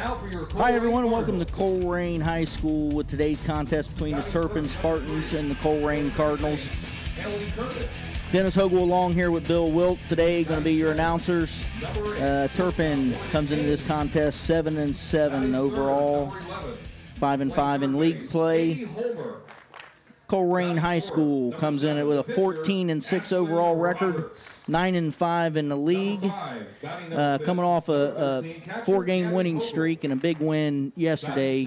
Hi everyone, welcome to Colerain High School with today's contest between the Turpin Spartans and the Colerain Cardinals. Dennis Hogle along here with Bill Wilt today, going to be your announcers. Turpin comes into this contest 7-7 overall, 5-5 in league play. Colerain High School comes in with a 14-6 overall record, 9-5 in the league, coming off a 4-game winning streak and a big win yesterday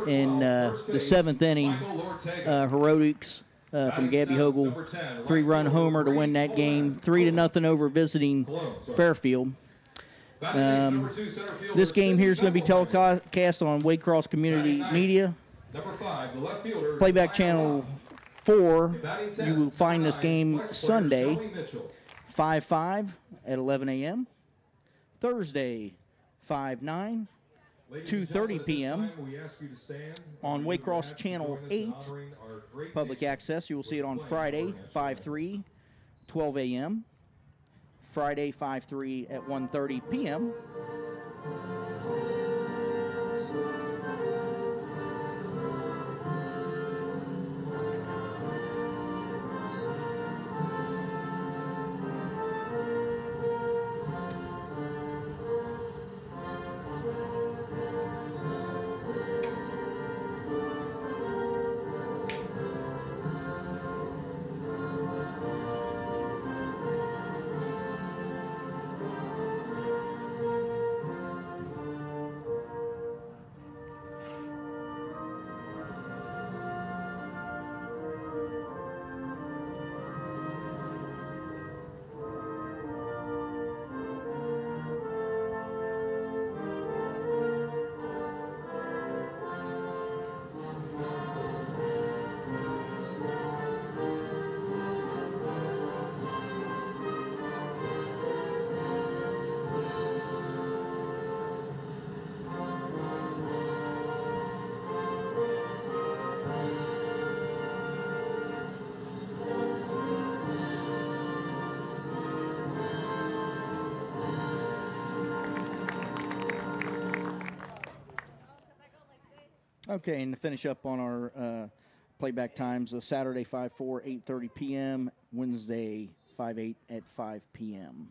in the 7th inning. Heroics from Gabby Hogle, 3-run homer to win that game, 3-0 over visiting Fairfield. This game here is going to be telecast on Waycross Community Media. Playback channel 4. You will find this game Sunday, 5-5 at 11 a.m. Thursday, 5-9, 2:30 p.m. on Waycross Channel 8, public access. You will see it on Friday, 5-3, 12 a.m. Friday, 5-3 at 1:30 p.m. Okay, and to finish up on our playback times, Saturday 5-4, 8:30 p.m., Wednesday 5-8 at 5 p.m.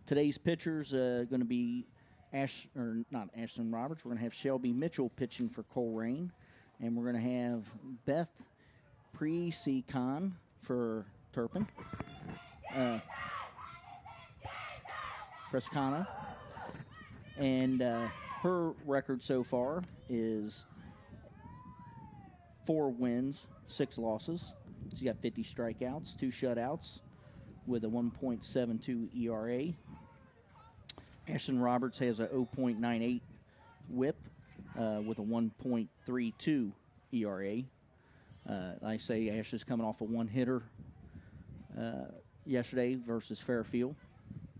Today's pitchers going to be not Ashton Roberts. We're going to have Shelby Mitchell pitching for Colerain. And we're going to have Beth Pre-C-Con for Turpin. Prescana. And her record so far is 4 wins, 6 losses. She's got 50 strikeouts, 2 shutouts with a 1.72 ERA. Ashton Roberts has a 0.98 whip. With a 1.32 ERA. I say Ash is coming off a 1-hitter yesterday versus Fairfield,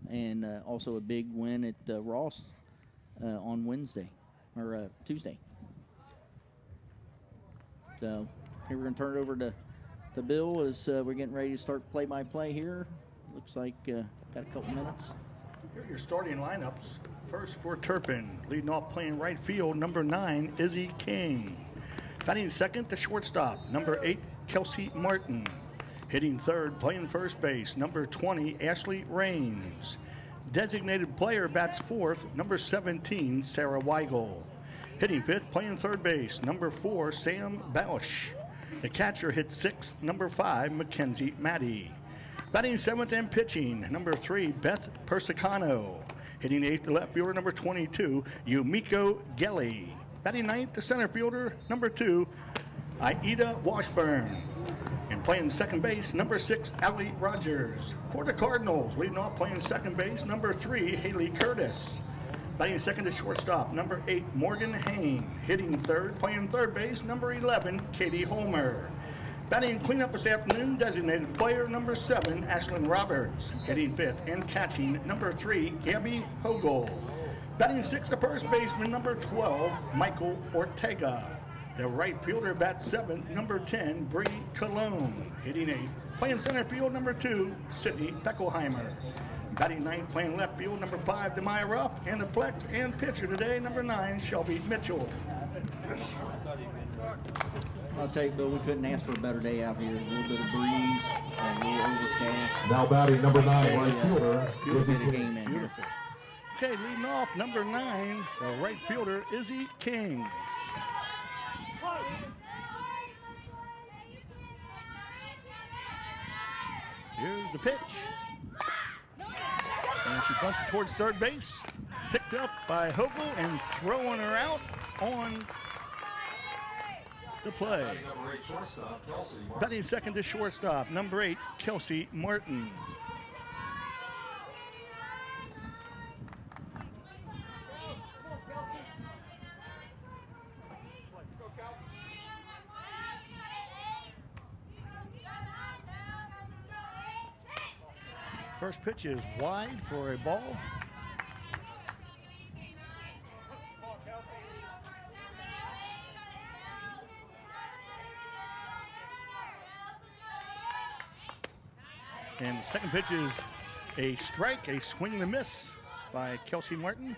and also a big win at Ross on Tuesday. So here we're going to turn it over to Bill as we're getting ready to start play-by-play here. Looks like got a couple minutes. Here are your starting lineups. First for Turpin, leading off playing right field, number 9, Izzy King. Batting second, the shortstop, number 8, Kelsey Martin. Hitting third, playing first base, number 20, Ashley Raines. Designated player bats fourth, number 17, Sarah Weigel. Hitting fifth, playing third base, number 4, Sam Bausch. The catcher hits sixth, number 5, Mackenzie Maddie. Batting seventh and pitching, number 3, Beth Persicano. Hitting eighth, the left fielder, number 22, Yumiko Gelly. Batting ninth, the center fielder, number 2, Aida Washburn. And playing second base, number 6, Allie Rogers. For the Cardinals, leading off playing second base, number 3, Haley Curtis. Batting second to shortstop, number 8, Morgan Hain. Hitting third, playing third base, number 11, Katie Homer. Batting cleanup this afternoon, designated player number 7, Ashlyn Roberts. Hitting fifth and catching number 3, Gabby Hogle. Batting sixth, the first baseman, number 12, Michael Ortega. The right fielder bats seventh, number 10, Bree Cologne. Hitting eighth, playing center field, number 2, Sydney Beckelheimer. Batting ninth, playing left field, number 5, Demaya Ruff. And the flex and pitcher today, number 9, Shelby Mitchell. I'll tell you, Bill, we couldn't ask for a better day out here. A little bit of breeze, a little overcast. Now batting number 9, right fielder, Izzy King. Beautiful. Okay, leading off, number 9, the right fielder, Izzy King. Here's the pitch. And she bunts it towards third base. Picked up by Hogle and throwing her out on the play. Batting second to shortstop, number 8, Kelsey Martin. First pitch is wide for a ball. And the second pitch is a strike, a swing and a miss by Kelsey Martin.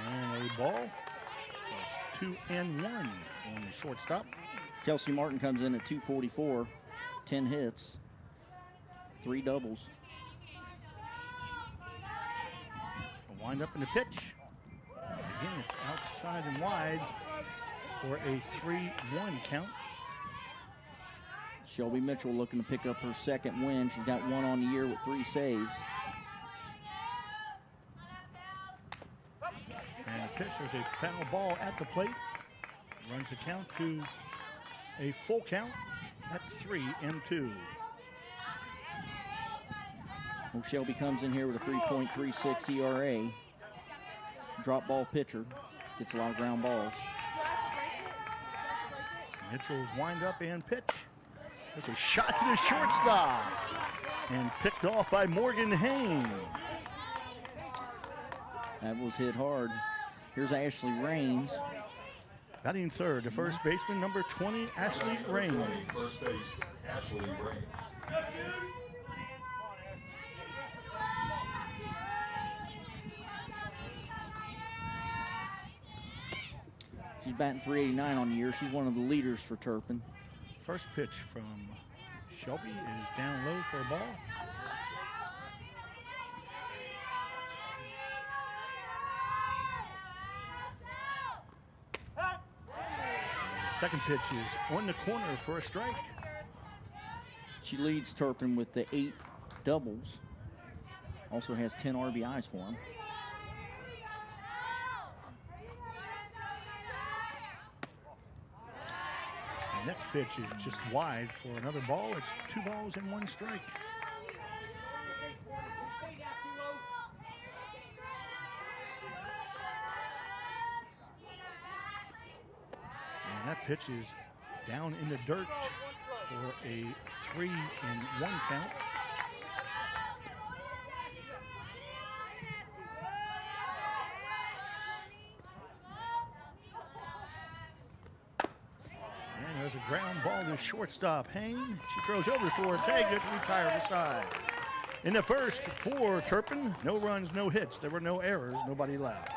And a ball. So it's 2-1 on the shortstop. Kelsey Martin comes in at 244, 10 hits, 3 doubles. Wind up in the pitch. Again, it's outside and wide for a 3-1 count. Shelby Mitchell looking to pick up her second win. She's got 1 on the year with 3 saves. And the pitch, there's a foul ball at the plate. Runs the count to a full count at 3-2. Well, Shelby comes in here with a 3.36 ERA. Drop ball pitcher. Gets a lot of ground balls. Mitchell's wind up and pitch. There's a shot to the shortstop. And picked off by Morgan Hain. That was hit hard. Here's Ashley Raines. Batting third, the first baseman, number 20, Ashley Raines. First base, Ashley Raines. She's batting 389 on the year. She's one of the leaders for Turpin. First pitch from Shelby is down low for a ball. Second pitch is on the corner for a strike. She leads Turpin with the 8 doubles. Also has 10 RBIs for him. The next pitch is just wide for another ball. It's 2 balls and 1 strike. And that pitch is down in the dirt for a 3-1 count. And there's a ground ball to shortstop Hain. She throws over to Ortega to retire the side. In the first for Turpin, no runs, no hits. There were no errors, nobody allowed.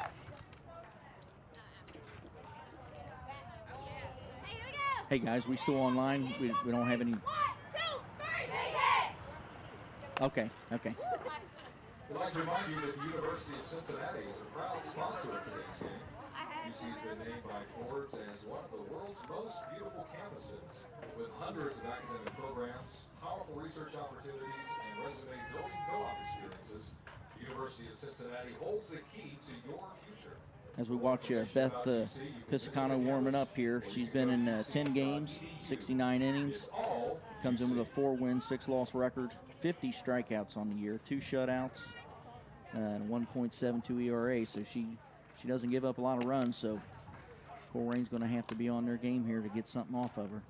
Hey guys, we still online? We don't have any. 1, 2, 3, hit! Okay. We'd like to remind you that the University of Cincinnati is a proud sponsor of today's game. UC's been named by Forbes as one of the world's most beautiful campuses, with hundreds of academic programs, powerful research opportunities, and resume building co-op experiences. The University of Cincinnati holds the key to your future. As we watch Beth Piscicano warming up here, she's been in 10 games, 69 innings, comes in with a 4-win, 6-loss record, 50 strikeouts on the year, 2 shutouts, and 1.72 ERA. So she doesn't give up a lot of runs. So Colerain's going to have to be on their game here to get something off of her.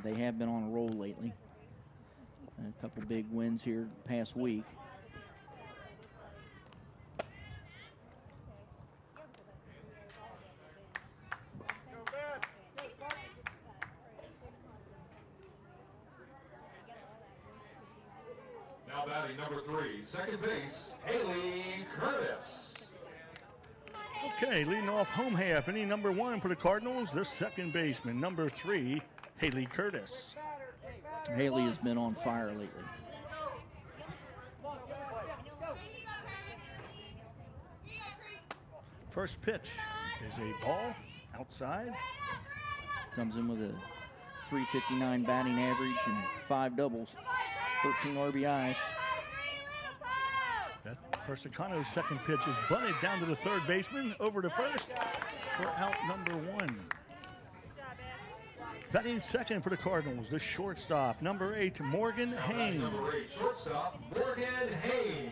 They have been on a roll lately. A couple big wins here past week. Now batting number 3, second base, Haley Curtis. Okay, leading off home half, inning number 1 for the Cardinals, the second baseman, number 3, Haley Curtis. Haley has been on fire lately. First pitch is a ball outside. Comes in with a .359 batting average and 5 doubles, 13 RBIs. Persicano's second pitch is bunted down to the third baseman, over to first for out number 1. Batting second for the Cardinals, the shortstop, number 8, Morgan Haynes. Number 8, shortstop, Morgan Haynes.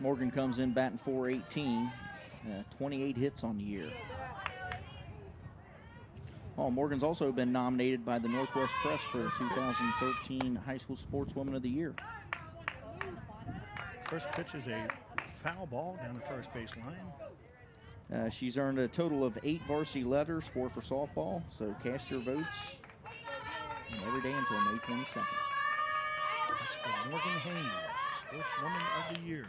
Morgan comes in batting .418, 28 hits on the year. Oh, Morgan's also been nominated by the Northwest Press for 2013 High School Sportswoman of the Year. First pitch is a foul ball down the first base line. She's earned a total of 8 varsity letters, 4 for softball, so cast your votes every day until May 22nd. That's for Morgan Haynes, Sportswoman of the Year.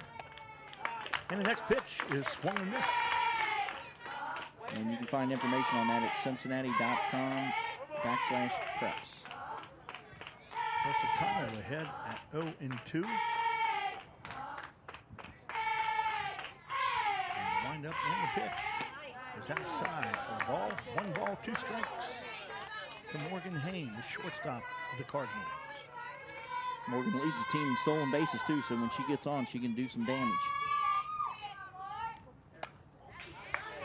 And the next pitch is swung and missed. And you can find information on that at cincinnati.com/preps. Persicano ahead at 0-2. And wind up in the pitch is outside for a ball. 1 ball, 2 strikes to Morgan Haynes, the shortstop of the Cardinals. Morgan leads the team in stolen bases too, so when she gets on, she can do some damage.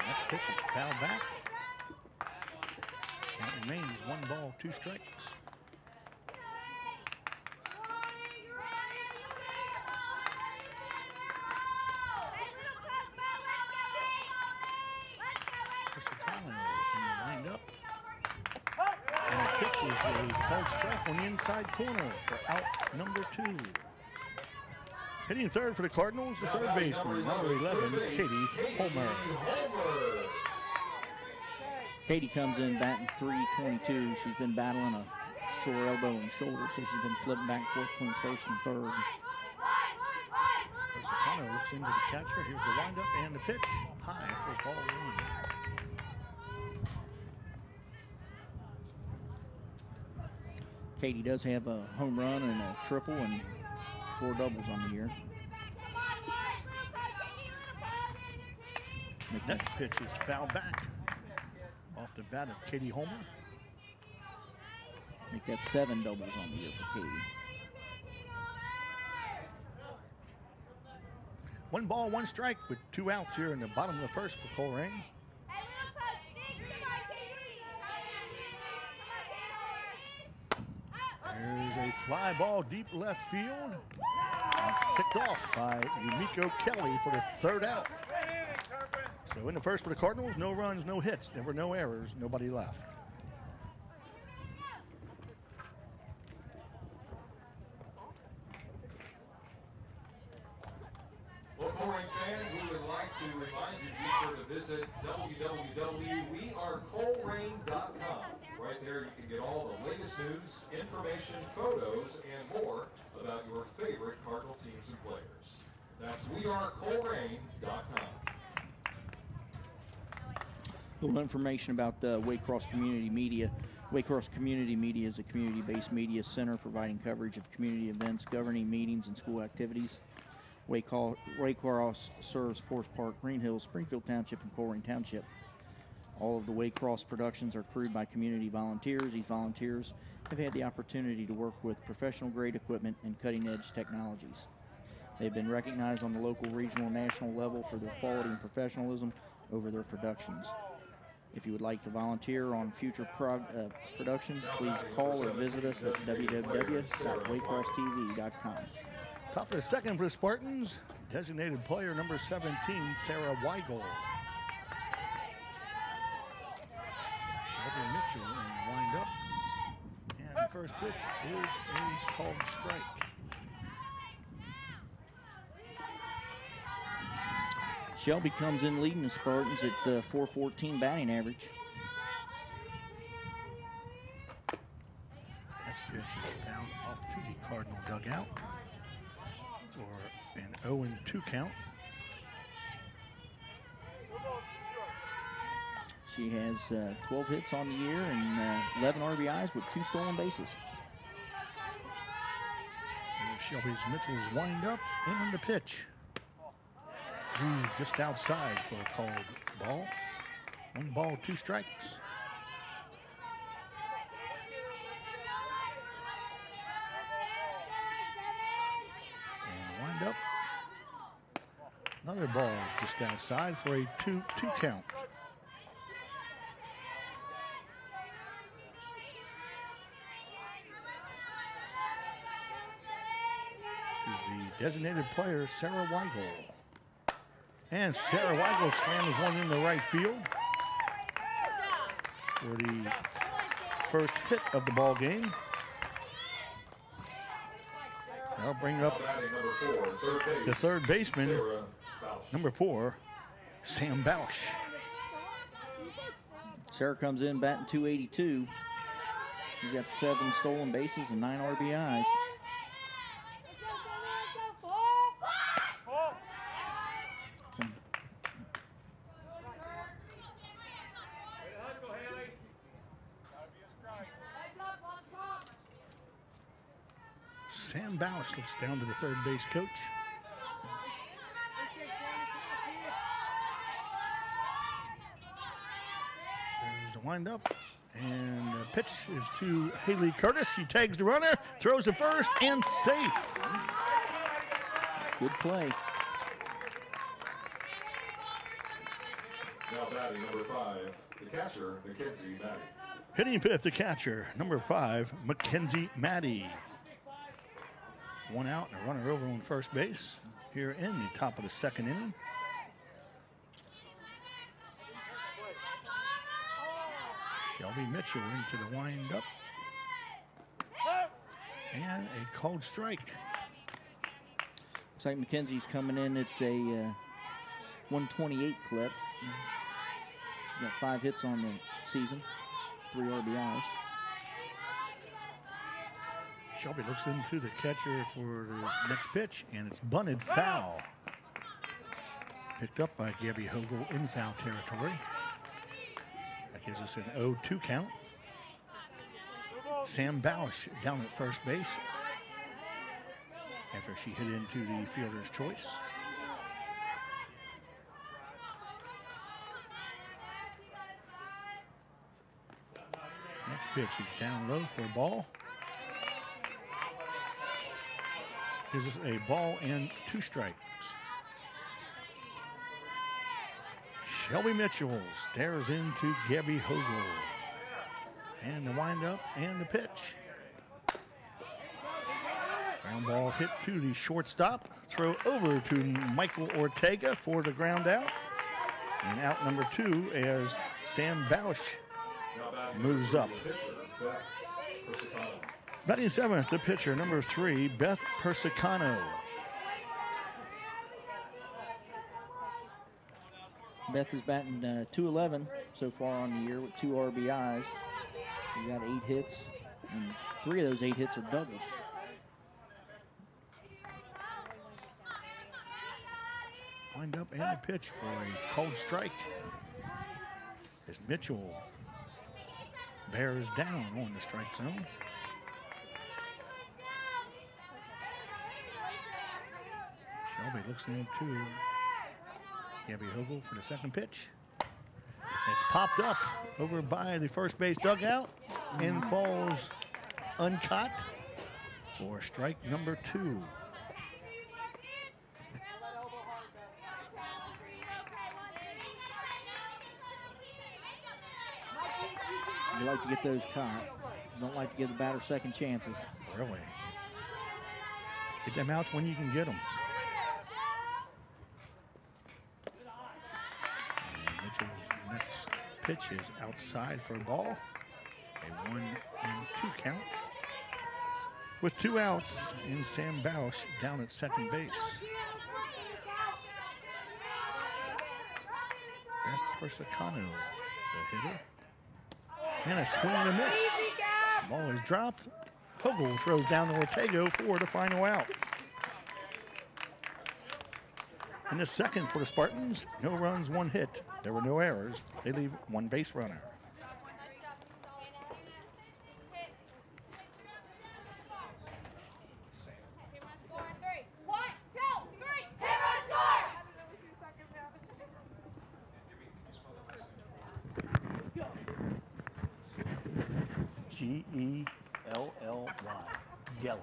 Next pitch is fouled back. Count remains 1 ball, 2 strikes. Persicano in the windup. And the pitch is a called strike on the inside corner for out number 2. Hitting third for the Cardinals, the third baseman, number 11, Katie Homer. Katie comes in batting .322. She's been battling a sore elbow and shoulder, so she's been flipping back and forth between first and third. Persicano looks into the catcher. Here's the windup and the pitch. High for ball 1. Katie does have a home run and a triple and 4 doubles on the year. The next pitch is fouled back off the bat of Katie Homer. I think that's 7 doubles on the year for Katie. 1 ball, 1 strike with 2 outs here in the bottom of the first for Colerain. There's a fly ball deep left field. It's picked off by Yumiko Kelly for the 3rd out. So in the first for the Cardinals, no runs, no hits. There were no errors, nobody left. Well, Colerain fans, we would like to remind you to be sure to visit www.wearecolerain.com. Right there you can get all the latest news, information, photos, and more about your favorite Cardinal teams and players. That's wearecolerain.com. A little information about Waycross Community Media. Waycross Community Media is a community-based media center providing coverage of community events, governing meetings, and school activities. Waycross serves Forest Park, Green Hills, Springfield Township, and Colerain Township. All of the Waycross productions are crewed by community volunteers. These volunteers have had the opportunity to work with professional-grade equipment and cutting-edge technologies. They've been recognized on the local, regional, and national level for their quality and professionalism over their productions. If you would like to volunteer on future productions, please call or visit us at www.waycrosstv.com. Top of the second for the Spartans, designated player number 17, Sarah Weigel. Shelby Mitchell in the wind-up. And the first pitch is a called strike. Shelby comes in leading the Spartans at .414 batting average. Next pitch is found off to the Cardinal dugout for an 0-2 count. She has 12 hits on the year and 11 RBIs with 2 stolen bases. And Shelby's Mitchell's wind up and the pitch. Ooh, just outside for a called ball. 1 ball, 2 strikes. And wind up. Another ball just outside for a 2-2 count. The designated player, Sarah Weigel. And Sarah Weigel slams one in the right field for the first hit of the ball game. I'll bring up the third baseman, number 4, Sam Bausch. Sarah comes in batting .282. She's got 7 stolen bases and 9 RBIs. Sam Bausch looks down to the third base coach. There's the windup. And the pitch is to Haley Curtis. She tags the runner, throws to first, and safe. Good play. Now batting number 5, the catcher, Mackenzie Maddie. Hitting fifth, the catcher, number 5, Mackenzie Maddie. 1 out and a runner over on first base here in the top of the second inning. Shelby Mitchell into the windup. And a called strike. Looks like Mackenzie's coming in at a 128 clip. She's got 5 hits on the season, 3 RBIs. Shelby looks into the catcher for the next pitch, and it's bunted foul. Picked up by Gabby Hogel in foul territory. That gives us an 0-2 count. Sam Bausch down at first base after she hit into the fielder's choice. Next pitch is down low for a ball. Gives us a ball and 2 strikes. Shelby Mitchell stares into Gabby Hogel. And the windup and the pitch. Ground ball hit to the shortstop. Throw over to Michael Ortega for the ground out. And out number 2 as Sam Bausch moves up. Batting 7th, the pitcher, number 3, Beth Persicano. Beth is batting .211 so far on the year with 2 RBIs. She got 8 hits, and 3 of those 8 hits are doubles. Wind up and a pitch for a called strike as Mitchell bears down on the strike zone. Shelby looks into Gabby Hogel for the second pitch. It's popped up over by the first base dugout and falls uncaught for strike number 2. You like to get those caught. Don't like to give the batter second chances. Really? Get them outs when you can get them. And Mitchell's next pitch is outside for a ball. A 1-2 count. With 2 outs, and Sam Bausch down at second base. That's Persicano, the hitter. And a swing and a miss. Ball is dropped. Hogel throws down to Ortega for the final out. In the second for the Spartans, no runs, 1 hit. There were no errors. They leave 1 base runner. Gelly. Gelly.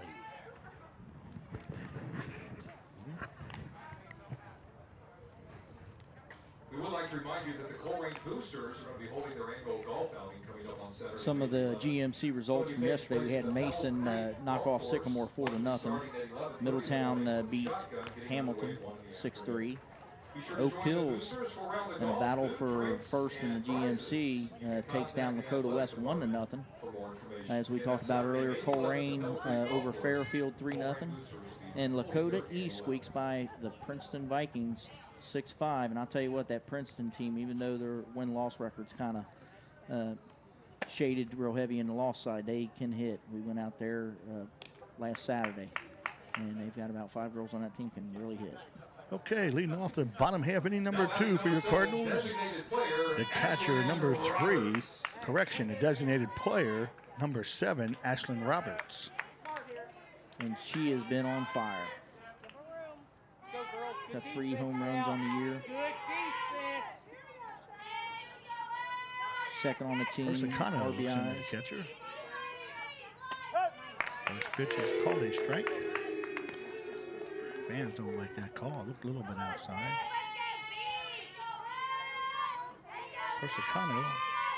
We would like to remind you that the Colerain Boosters are going to be holding their annual golf outing coming up on Saturday. Some of the GMC results from yesterday. We had Mason knock off Sycamore 4-0. Middletown beat Hamilton 6-3. Oak Hills in a battle for first in the GMC takes down Lakota West 1-0. As we talked about earlier, Colerain over Fairfield 3-0. And Lakota East squeaks by the Princeton Vikings 6-5. And I'll tell you what, that Princeton team, even though their win-loss record's kind of shaded real heavy in the loss side, they can hit. We went out there last Saturday, and they've got about 5 girls on that team can really hit. Okay, leading off the bottom half, inning number 2 for your Cardinals. The catcher, number 3, correction, the designated player, number 7, Ashlyn Roberts. And she has been on fire. Got 3 home runs on the year. Second on the team. Persicano looks into the catcher. First pitch is called a strike. Fans don't like that call. Looked a little bit outside. Persicano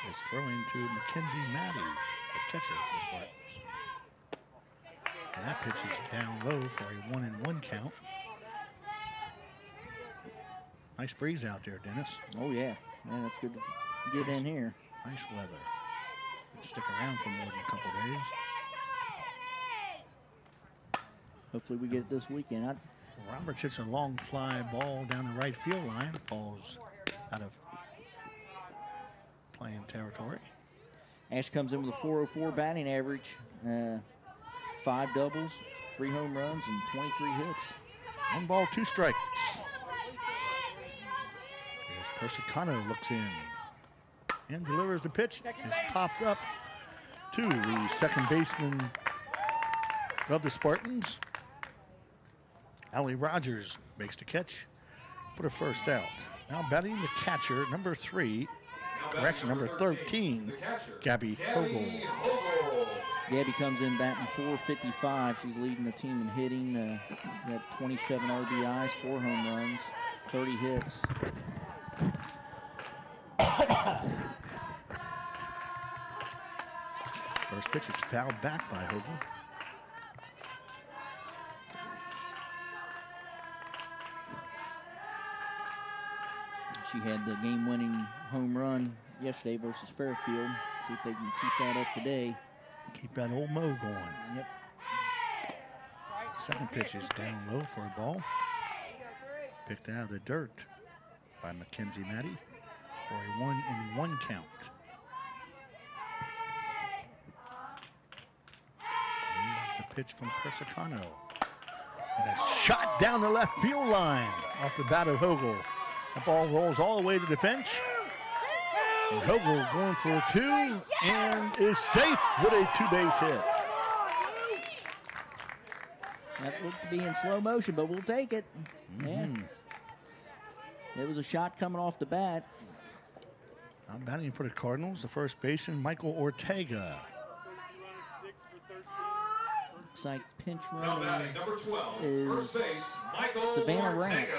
is throwing to Mackenzie Maddie, the catcher for the Spartans. And that pitch is down low for a 1-1 count. Nice breeze out there, Dennis. Oh, yeah. Man, that's good to get in here. Nice weather. It'll stick around for more than a couple days. Hopefully we get it this weekend. Roberts hits a long fly ball down the right field line. Falls out of playing territory. Ash comes in with a 404 batting average. 5 doubles, 3 home runs, and 23 hits. 1 ball, 2 strikes. As Persicano looks in and delivers the pitch. It's popped up to the second baseman of the Spartans. Allie Rogers makes the catch for the first out. Now batting the catcher, number 3, correction, number 13, Gabby Hogel. Gabby comes in batting .455. She's leading the team in hitting. She's got 27 RBIs, 4 home runs, 30 hits. First pitch is fouled back by Hogel. She had the game-winning home run yesterday versus Fairfield. See if they can keep that up today. Keep that old Mo going. Yep. Second pitch is down low for a ball. Picked out of the dirt by Mackenzie Maddie for a 1-1 count. Here's the pitch from Persicano. And a shot down the left field line off the bat of Hogel. The ball rolls all the way to the bench. And Hogel going for a 2 and is safe with a 2-base hit. That looked to be in slow motion, but we'll take it. Yeah. It was a shot coming off the bat. I'm batting for the Cardinals, the first baseman, Michael Ortega. Looks like pinch Now running batting number 12, is first base, Michael Savannah Ortega. Rance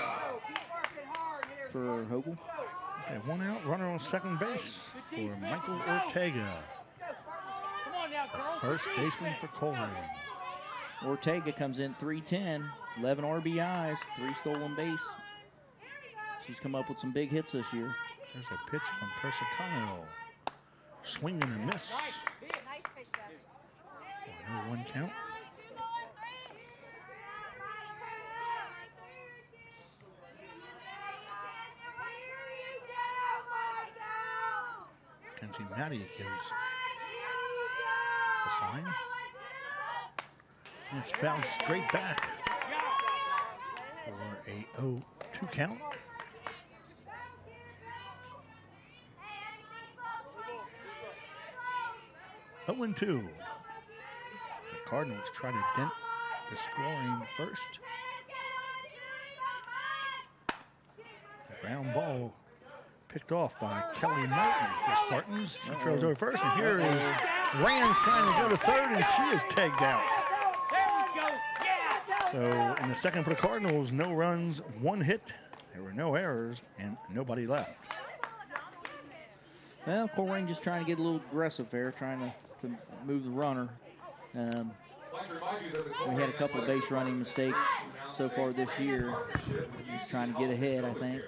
for Hogel. Okay, 1 out, runner on second base for Michael Ortega. First baseman for Colerain. Ortega comes in 310, 11 RBIs, 3 stolen base. She's come up with some big hits this year. There's a pitch from Persicano. Swing and a miss. 1 count. Kenzie Matty gives a sign. And it's fouled straight back for a 0-2 count. Oh, and 2. The Cardinals try to dent the scoring first. The ground ball picked off by Kelly Martin for Spartans. She throws over first, and here is Rand's trying to go to third, and she is tagged out. So in the second for the Cardinals, no runs, 1 hit. There were no errors, and nobody left. Well, Colerain just trying to get a little aggressive there, trying to move the runner. We had a couple of base running mistakes so far this year. Just trying to get ahead, I think.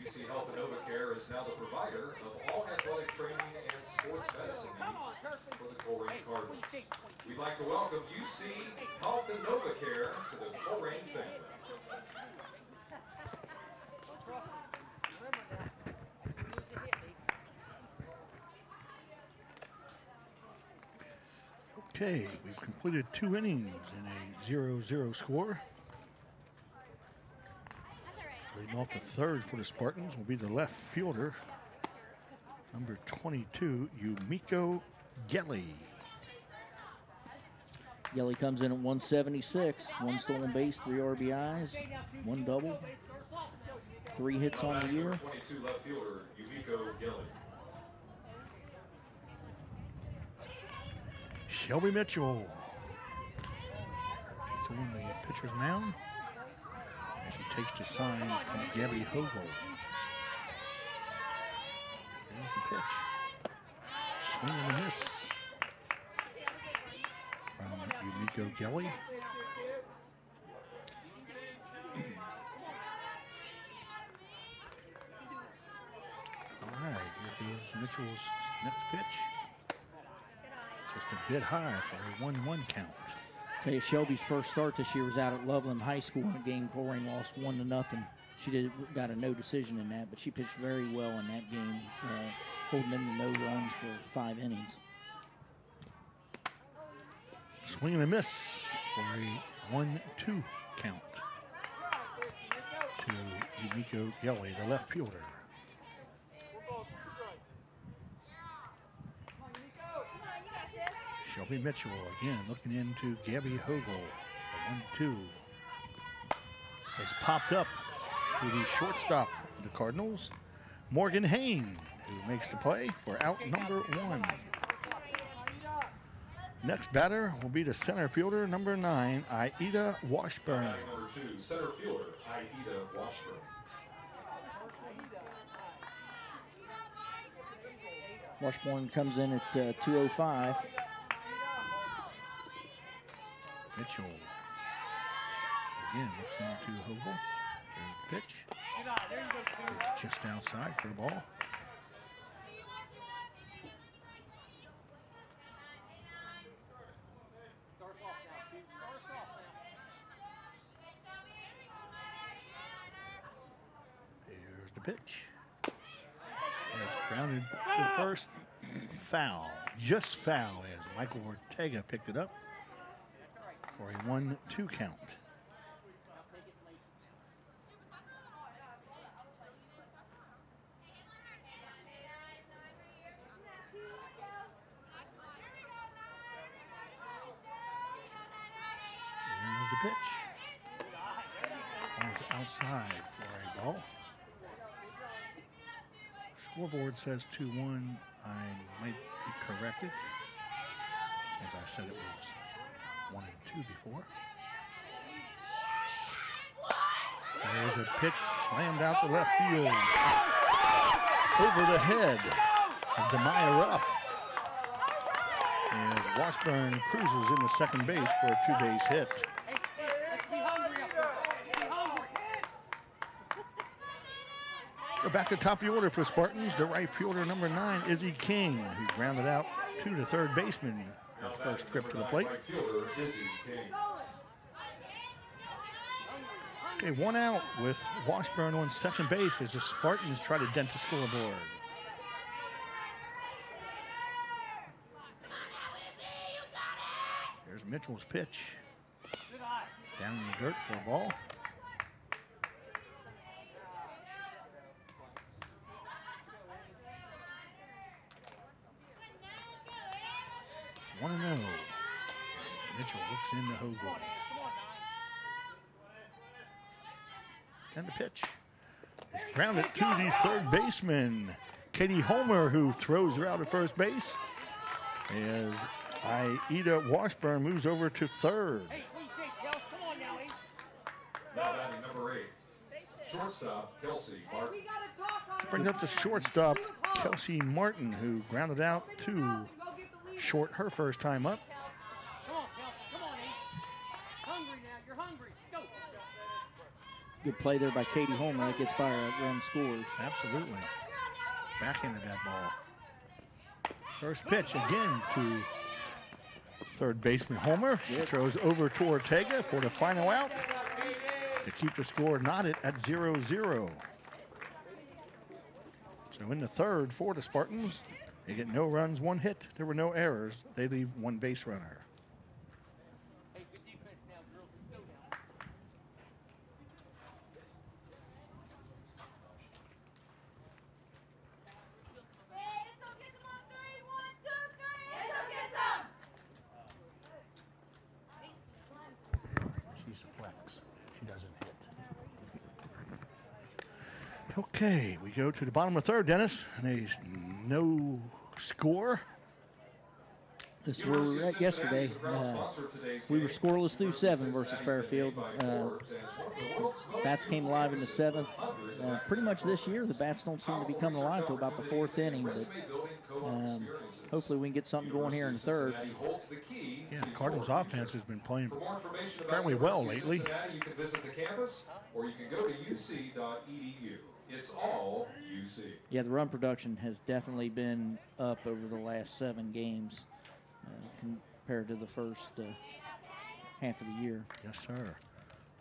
UC Health and NovaCare is now the provider of all athletic training and sports medicine needs for the Colerain Cardinals. We'd like to welcome UC Health and NovaCare to the Colerain family. Okay, we've completed 2 innings in a 0-0 score. Leading off the third for the Spartans will be the left fielder, number 22, Yumiko Gelly. Gelly comes in at 176, 1 stolen base, 3 RBIs, 1 double, 3 hits on the year. 22 left fielder, Yumiko Gelly. Shelby Mitchell. She's on the pitcher's mound. And she takes the sign from Gabby Hogel. There's the pitch. Swing and a miss from Yumiko Gelly. All right, here goes Mitchell's next pitch. Just a bit high for a 1-1 count. Tell you, Shelby's first start this year was out at Loveland High School in a game Colerain lost 1-0. She got a no decision in that, but she pitched very well in that game, holding them to no runs for 5 innings. Swing and a miss for a 1-2 count to Yumiko Gelly, the left fielder. Shelby Mitchell again looking into Gabby Hogel. The 1-2 has popped up to the shortstop of the Cardinals, Morgan Hain, who makes the play for out number 1. Next batter will be the center fielder, number 9, Aida Washburn. Number 2, center fielder, Aida Washburn. Washburn comes in at 205. Mitchell again looks into Hogel. There's the pitch. It's just outside for a ball. Here's the pitch. And it's grounded to first. Foul. Just foul as Michael Ortega picked it up for a 1-2 count. Here's the pitch. Ball's outside for a ball. Scoreboard says 2-1. I might be corrected. As I said, it was 1 and 2 before. There's a pitch slammed out the left field. Over the head of Demaya Ruff. As Washburn cruises into second base for a 2-base hit. We're back to the top of the order for Spartans. The right fielder, number 9, Izzy King, who grounded out to the third baseman her first trip to the plate. Okay, 1 out with Washburn on second base as the Spartans try to dent the scoreboard. There's Mitchell's pitch. Down in the dirt for a ball. One and 0. Mitchell looks into Hogle. And the pitch is grounded to the third baseman, Katie Homer, who throws her out at first base. As Ida Washburn moves over to third. Now batting number 8, shortstop Kelsey Martin. Brings up the shortstop, Kelsey Martin, who grounded out to short her first time up. Good play there by Katie Homer. That gets by her, run scores. Absolutely. Backhanded that ball. First pitch again to third baseman Homer. She throws over to Ortega for the final out to keep the score knotted at 0-0. So in the third for the Spartans, they get no runs, 1 hit. There were no errors. They leave 1 base runner. She's a flex. She doesn't hit. Okay, we go to the bottom of the third, Dennis, and there's no score. This is where we were at yesterday. We were scoreless through 7 versus Fairfield. Bats came alive in the 7th. Pretty much this year, the bats don't seem to be coming alive until about the 4th inning, but hopefully we can get something going here in the 3rd. Yeah, the Cardinals' offense has been playing fairly well lately. You can visit the campus, or you can go to uc.edu. It's all UC. Yeah, the run production has definitely been up over the last 7 games compared to the first half of the year. Yes, sir.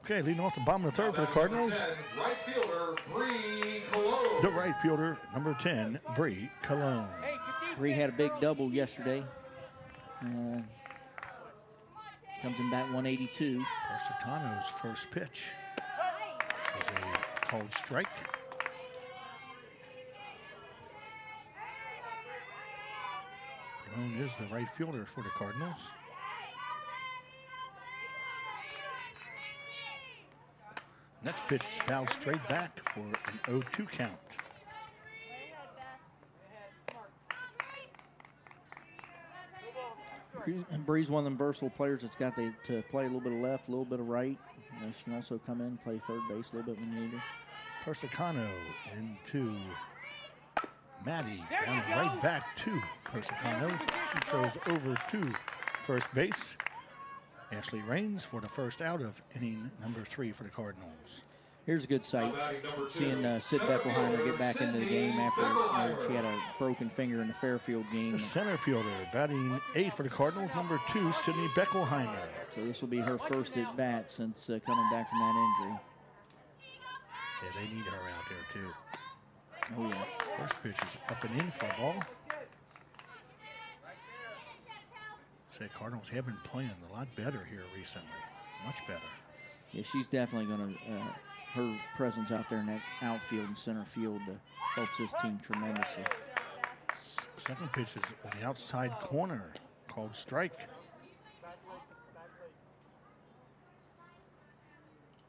Okay, leading off the bottom of the 3rd for the Cardinals. 10, right fielder, Bree Cologne. The right fielder, number 10, Bree Cologne. Bree had a big double yesterday. Comes in bat 182. Persicano's first pitch was a called strike. Cologne is the right fielder for the Cardinals. Next pitch is fouled straight back for an 0-2 count. Bree's one of them versatile players that's got to play a little bit of left, a little bit of right. She can also come in, play third base a little bit when you need her. Persicano into Maddie, and right back to Persicano. She throws over to first base. Ashley Raines for the first out of inning number 3 for the Cardinals. Here's a good sight, seeing Sid Beckelheimer get back into the game after she had a broken finger in the Fairfield game. The center fielder batting 8 for the Cardinals, number 2, Sydney Beckelheimer. So this will be her first at bat since coming back from that injury. Yeah, they need her out there too. Oh yeah. First pitch is up and in for a ball. Say Cardinals have been playing a lot better here recently, much better. Yeah, she's definitely going to. Her presence out there in that outfield and center field helps this team tremendously. Second pitch is on the outside corner, called strike.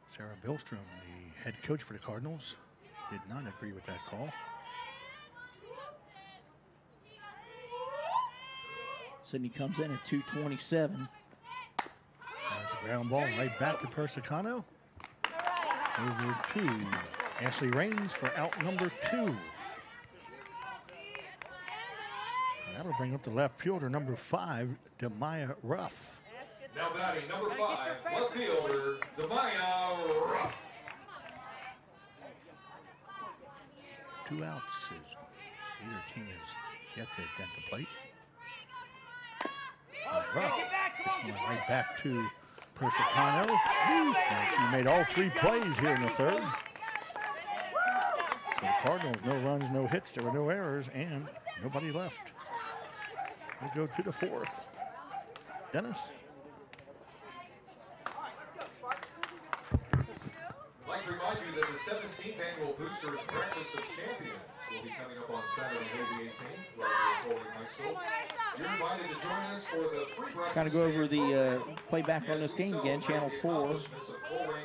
Sarah Billstrom, the head coach for the Cardinals, did not agree with that call. Sydney comes in at 227. There's a ground ball right back to Persicano. Over to Ashley Raines for out number 2. That'll bring up the left fielder, number 5, Demaya Ruff. Now batting number 5, left fielder, Demaya Ruff. 2 outs as either team has yet to dent the plate. Ruff gets one right back to Persicano. And she made all 3 plays here in the 3rd. So the Cardinals, no runs, no hits. There were no errors, and nobody left. We go to the 4th. Dennis. I'd like to remind you that the 17th annual Boosters Breakfast of Champions will be coming up on Saturday, May the 18th, right here at Colerain High School. You're invited to join us for the free breakfast. Kind of go over the playback on this game again. Channel 4,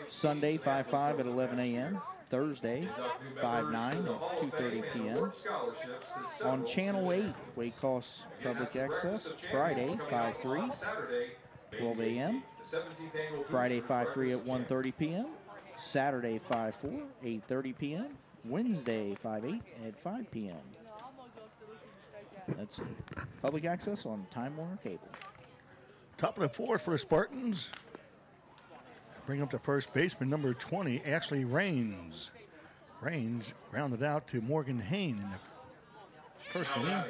Sunday 5-5 at 11 a.m. Thursday 5-9 at 2:30 p.m. On Channel 8, Waycross Public Access, Friday 5-3, 12 a.m. Friday 5-3 at 1:30 p.m. Saturday 5-4, 8:30 p.m. Wednesday 5-8 at 5 p.m. That's public access on Time Warner Cable. Top of the 4th for the Spartans. Bring up the first baseman, number 20, Ashley Raines. Raines grounded out to Morgan Hain in the first inning.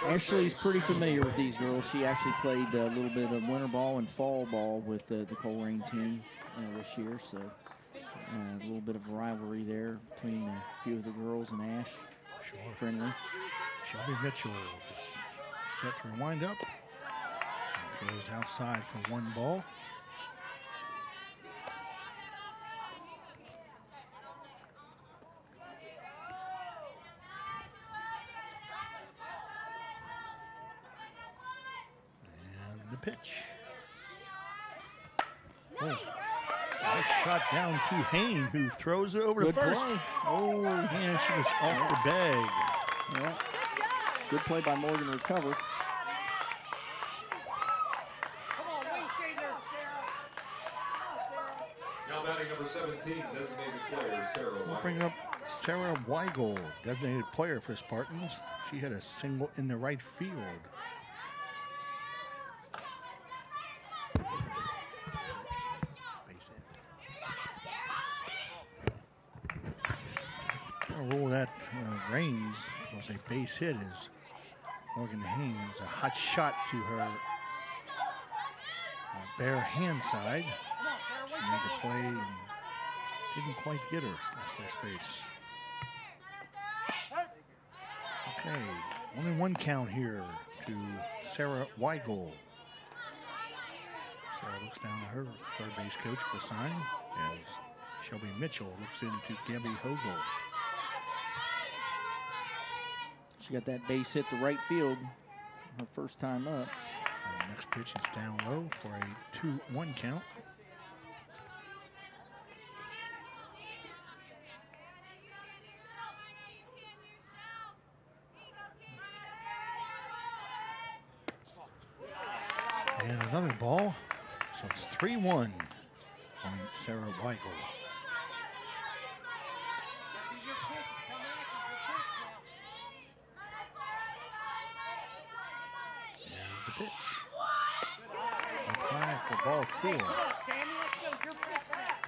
Ashley's pretty familiar with these girls. She actually played a little bit of winter ball and fall ball with the Colerain team this year, so a little bit of a rivalry there between a few of the girls and Ash. Sure. Friendly. Shelby Mitchell is set for a windup. Throws outside for 1 ball. And the pitch. Oh, nice shot down to Hain, who throws it over to first. Play. Oh, and she was off the bag. Yeah. Good play by Morgan to recover. Now batting number 17, designated player, Sarah We'll White. bring up Sarah Weigel, designated player for Spartans. She had a single in the right field. A rule that Raines was a base hit as Morgan Hain was a hot shot to her bare hand side. She made the play and didn't quite get her at first base. Okay, only 1 count here to Sarah Weigel. Sarah looks down at her third base coach for a sign as Shelby Mitchell looks into Gabby Hogel. She got that base hit to right field her first time up. And the next pitch is down low for a 2-1 count. And another ball. So it's 3-1 on Sarah Weigel. There's the pitch. Apply for ball 4.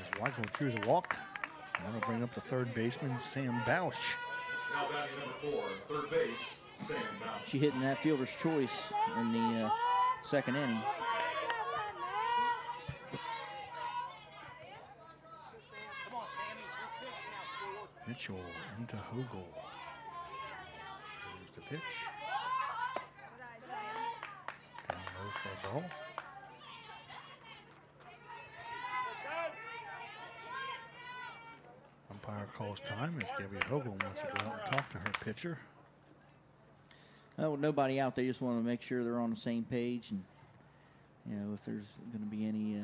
As Weigel drew the walk. And that'll bring up the third baseman, Sam Bausch. Now batting number 4, third base, Sam Bausch. She hitting that fielder's choice in the second inning. Mitchell into Hogel. Here's the pitch. Down low for a ball. Umpire calls time as Gabby Hogel wants to go out and talk to her pitcher. Oh, nobody out there, just want to make sure they're on the same page, and you know, if there's going to be any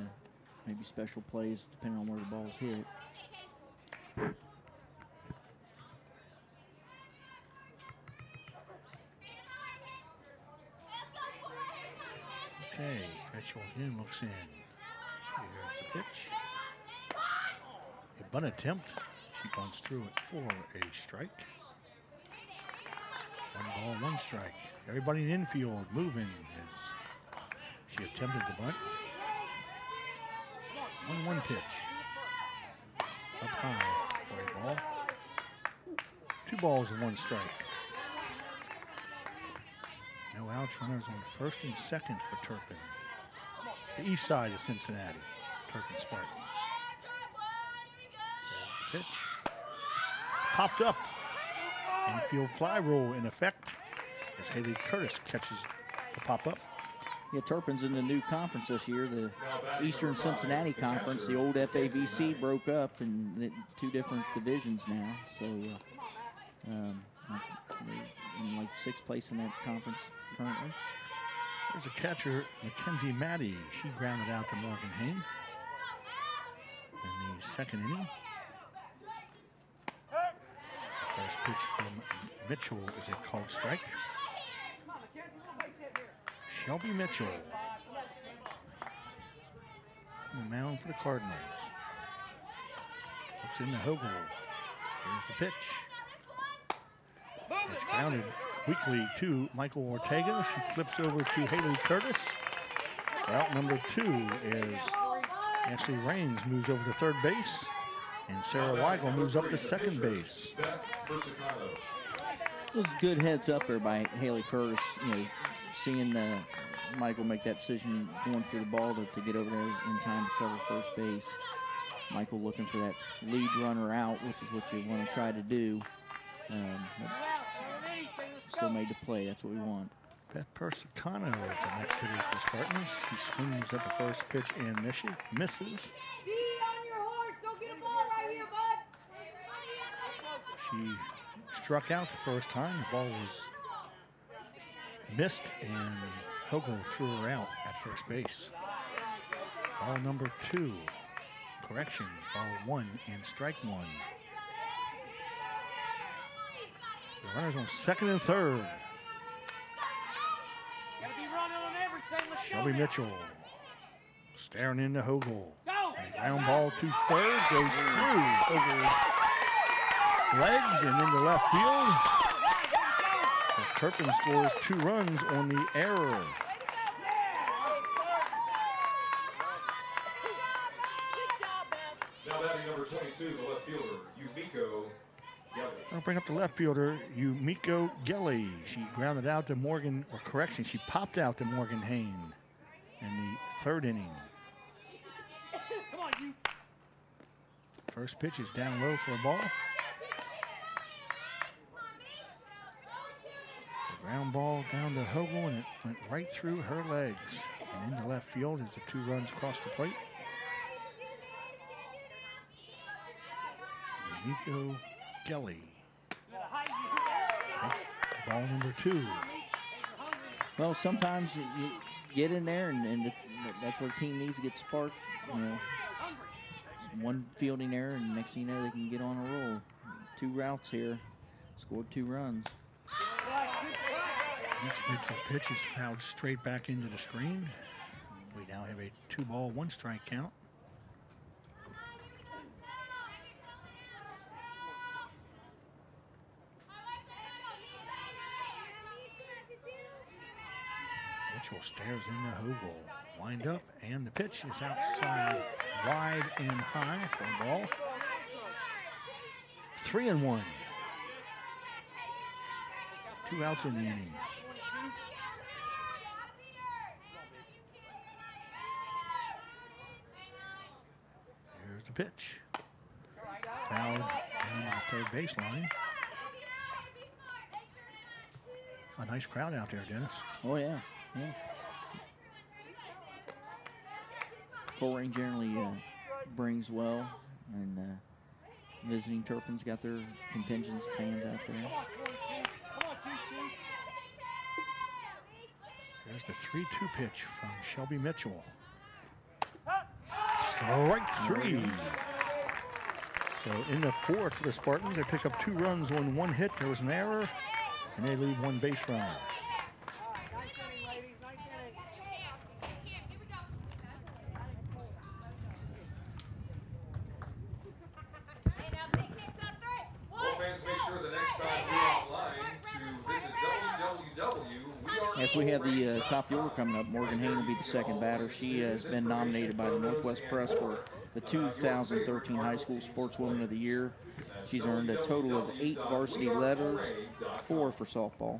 maybe special plays depending on where the ball's hit. Okay, Mitchell again looks in. Here's the pitch. A bunt attempt. She bunts through it for a strike. 1 ball, 1 strike. Everybody in the infield moving as she attempted the bunt. 1-1 pitch. Up high for a ball. 2 balls and 1 strike. No outs, runners on first and second for Turpin. The east side of Cincinnati, Turpin Spartans. There's the pitch. Popped up. Infield fly rule in effect as Haley Curtis catches the pop-up. Yeah, Turpin's in the new conference this year, the Eastern Cincinnati Conference. The old FAVC broke up in 2 different divisions now. So they're in like 6th place in that conference currently. There's a catcher, Mackenzie Maddie. She grounded out to Morgan Hain in the 2nd inning. First pitch from Mitchell is a called strike. Shelby Mitchell on the mound for the Cardinals. Looks in the Hogel. Here's the pitch. It's grounded weakly to Michael Ortega. She flips over to Haley Curtis. Route number 2 is Ashley Raines moves over to 3rd base. And Sarah Weigel moves up to 2nd base. It was a good heads up there by Haley Curtis, seeing Michael make that decision going for the ball to get over there in time to cover first base. Michael looking for that lead runner out, which is what you want to try to do. Still made the play. That's what we want. Beth Persicano is the next hitter for the Spartans. She swings at the first pitch and misses. She struck out the first time. The ball was missed, and Hogel threw her out at first base. Ball number 2. Correction, ball 1 and strike 1. The runners on 2nd and 3rd. Shelby Mitchell staring into Hogel. And a ground ball to 3rd goes through Hogel's legs and into left field. As Turpin scores 2 runs on the error. Now batting number 22, the left fielder, Yumiko Gelly. I'll bring up the left fielder, Yumiko Gelly. She grounded out to Morgan, or correction, she popped out to Morgan Hain in the 3rd inning. Come on, you. First pitch is down low for a ball. The ground ball down to Hogel, and it went right through her legs. And into left field as the 2 runs cross the plate. Nico Gelly. That's ball number 2. Well, sometimes you get in there, and that's where the team needs to get sparked. One fielding error, and next thing you know, they can get on a roll. 2 routes here, scored 2 runs. Next Mitchell pitch is fouled straight back into the screen. We now have a 2 ball, 1 strike count. Mitchell stares into Hogel. Wind up, and the pitch is outside, wide and high for a ball. 3-1. 2 outs in the inning. Here's the pitch. Fouled down to the 3rd baseline. A nice crowd out there, Dennis. Oh, yeah. Colerain generally brings well, and visiting Turpin's got their contingents of fans out there. There's the 3-2 pitch from Shelby Mitchell. Strike 3. So in the 4th for the Spartans, they pick up 2 runs on 1 hit. There was an error, and they leave 1 base runner. Well, fans, make sure the next time you're online to visit As we have the top of the order coming up, Morgan Hayne will be the second batter. She has been nominated by the Northwest Press for the 2013 High School Sportswoman of the Year. She's earned a total of 8 varsity letters, 4 for softball.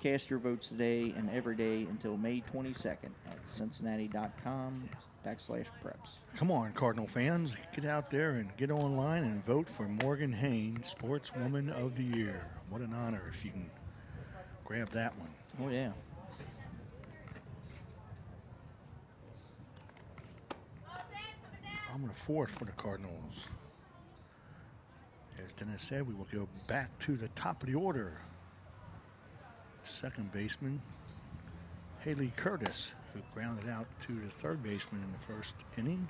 Cast your votes today and every day until May 22nd at cincinnati.com/preps. Come on, Cardinal fans. Get out there and get online and vote for Morgan Hayne, Sportswoman of the Year. What an honor if you can grab that one. Oh, yeah. I'm going to fourth for the Cardinals. As Dennis said, we will go back to the top of the order. Second baseman, Haley Curtis, who grounded out to the third baseman in the first inning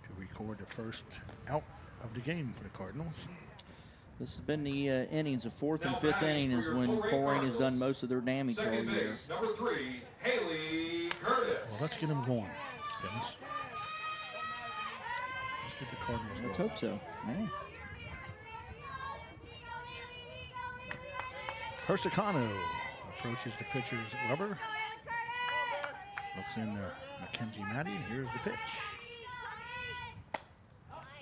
to record the first out of the game for the Cardinals. This has been the innings. The fourth and fifth inning is when Colerain has done most of their damage all year. Number 3, Haley Curtis. Well, let's get them going, Dennis. Let's get the Cardinals going. Let's hope so. Man. Persicano approaches the pitcher's rubber. Looks in Mackenzie Maddie, and here's the pitch.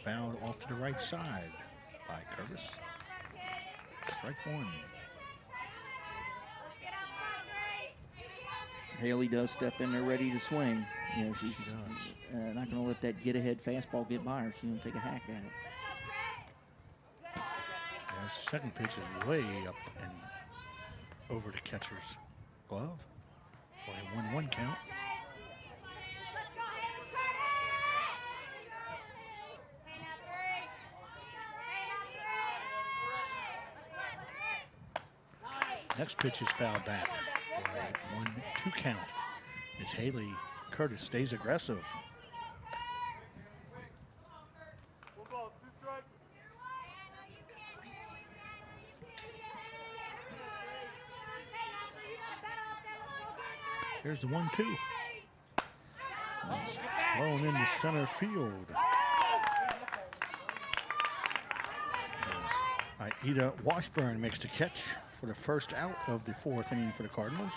Fouled off to the right side by Curtis. Strike one. Haley does step in there ready to swing. You know, she's not going to let that get-ahead fastball get by her. She's going to take a hack at it. As the second pitch is way up and over the catcher's glove for a 1-1 count. Next pitch is fouled back for a 1-2 count as Haley Curtis stays aggressive. Here's the 1-2. It's thrown into center field. As Ida Washburn makes the catch for the first out of the fourth inning for the Cardinals.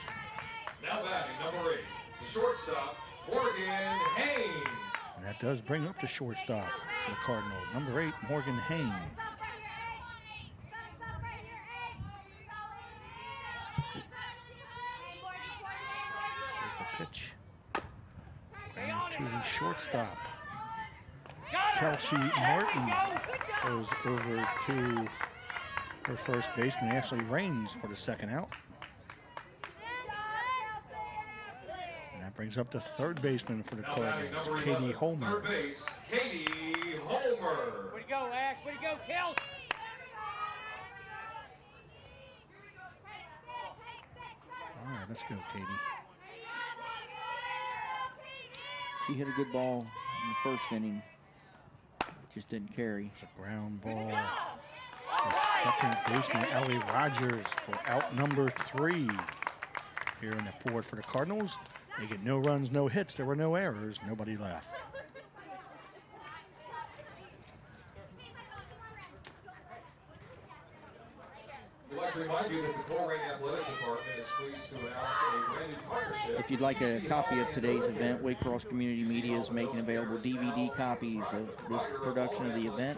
Now batting number 8, the shortstop, Morgan Hayne. And that does bring up the shortstop for the Cardinals. Number 8, Morgan Hayne. Pitch. Ground to the shortstop. Kelsey Martin goes over to her first baseman, Ashley Raines, for the second out. And that brings up the third baseman for the Cardinals, Katie Homer. Third base, Katie Homer. Way to go, Ash. Way to go, Kel. All right, let's go, Katie. She hit a good ball in the first inning. It just didn't carry. It's a ground ball. The second baseman, Ellie Rogers, for out number 3 here in the fourth for the Cardinals. They get no runs, no hits. There were no errors. Nobody left. We'd like to remind you that the Colerain Athletic Department is pleased to announce a brand new partnership. If you'd like a copy of today's event, Waycross Community Media is making available DVD copies of this production of the event.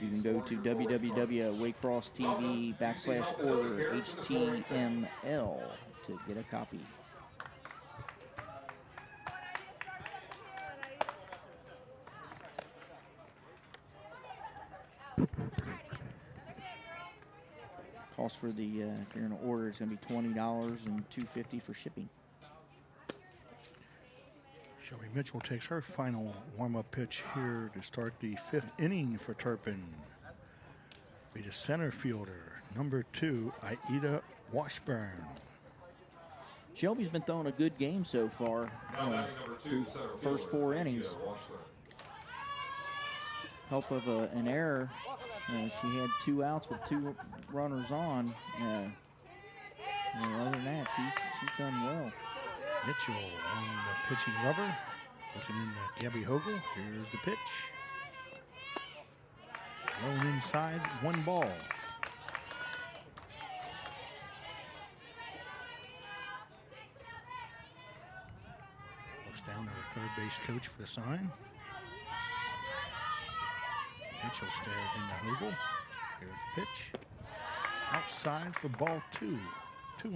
You can go to www.waycrosstv.order/HTML to get a copy. Cost for the, if you're going to order, it's going to be $20 and $2.50 for shipping. Shelby Mitchell takes her final warm-up pitch here to start the fifth inning for Turpin. Be the center fielder, number 2, Aida Washburn. Shelby's been throwing a good game so far through first 4 innings. Help of an error. She had 2 outs with 2 runners on. Other than that, she's done well. Mitchell on the pitching rubber. Looking into Gabby Hogle. Here's the pitch. Thrown inside, 1 ball. Looks down to her third base coach for the sign. Mitchell stares into Hogel. Here's the pitch. Outside for ball 2. 2-0.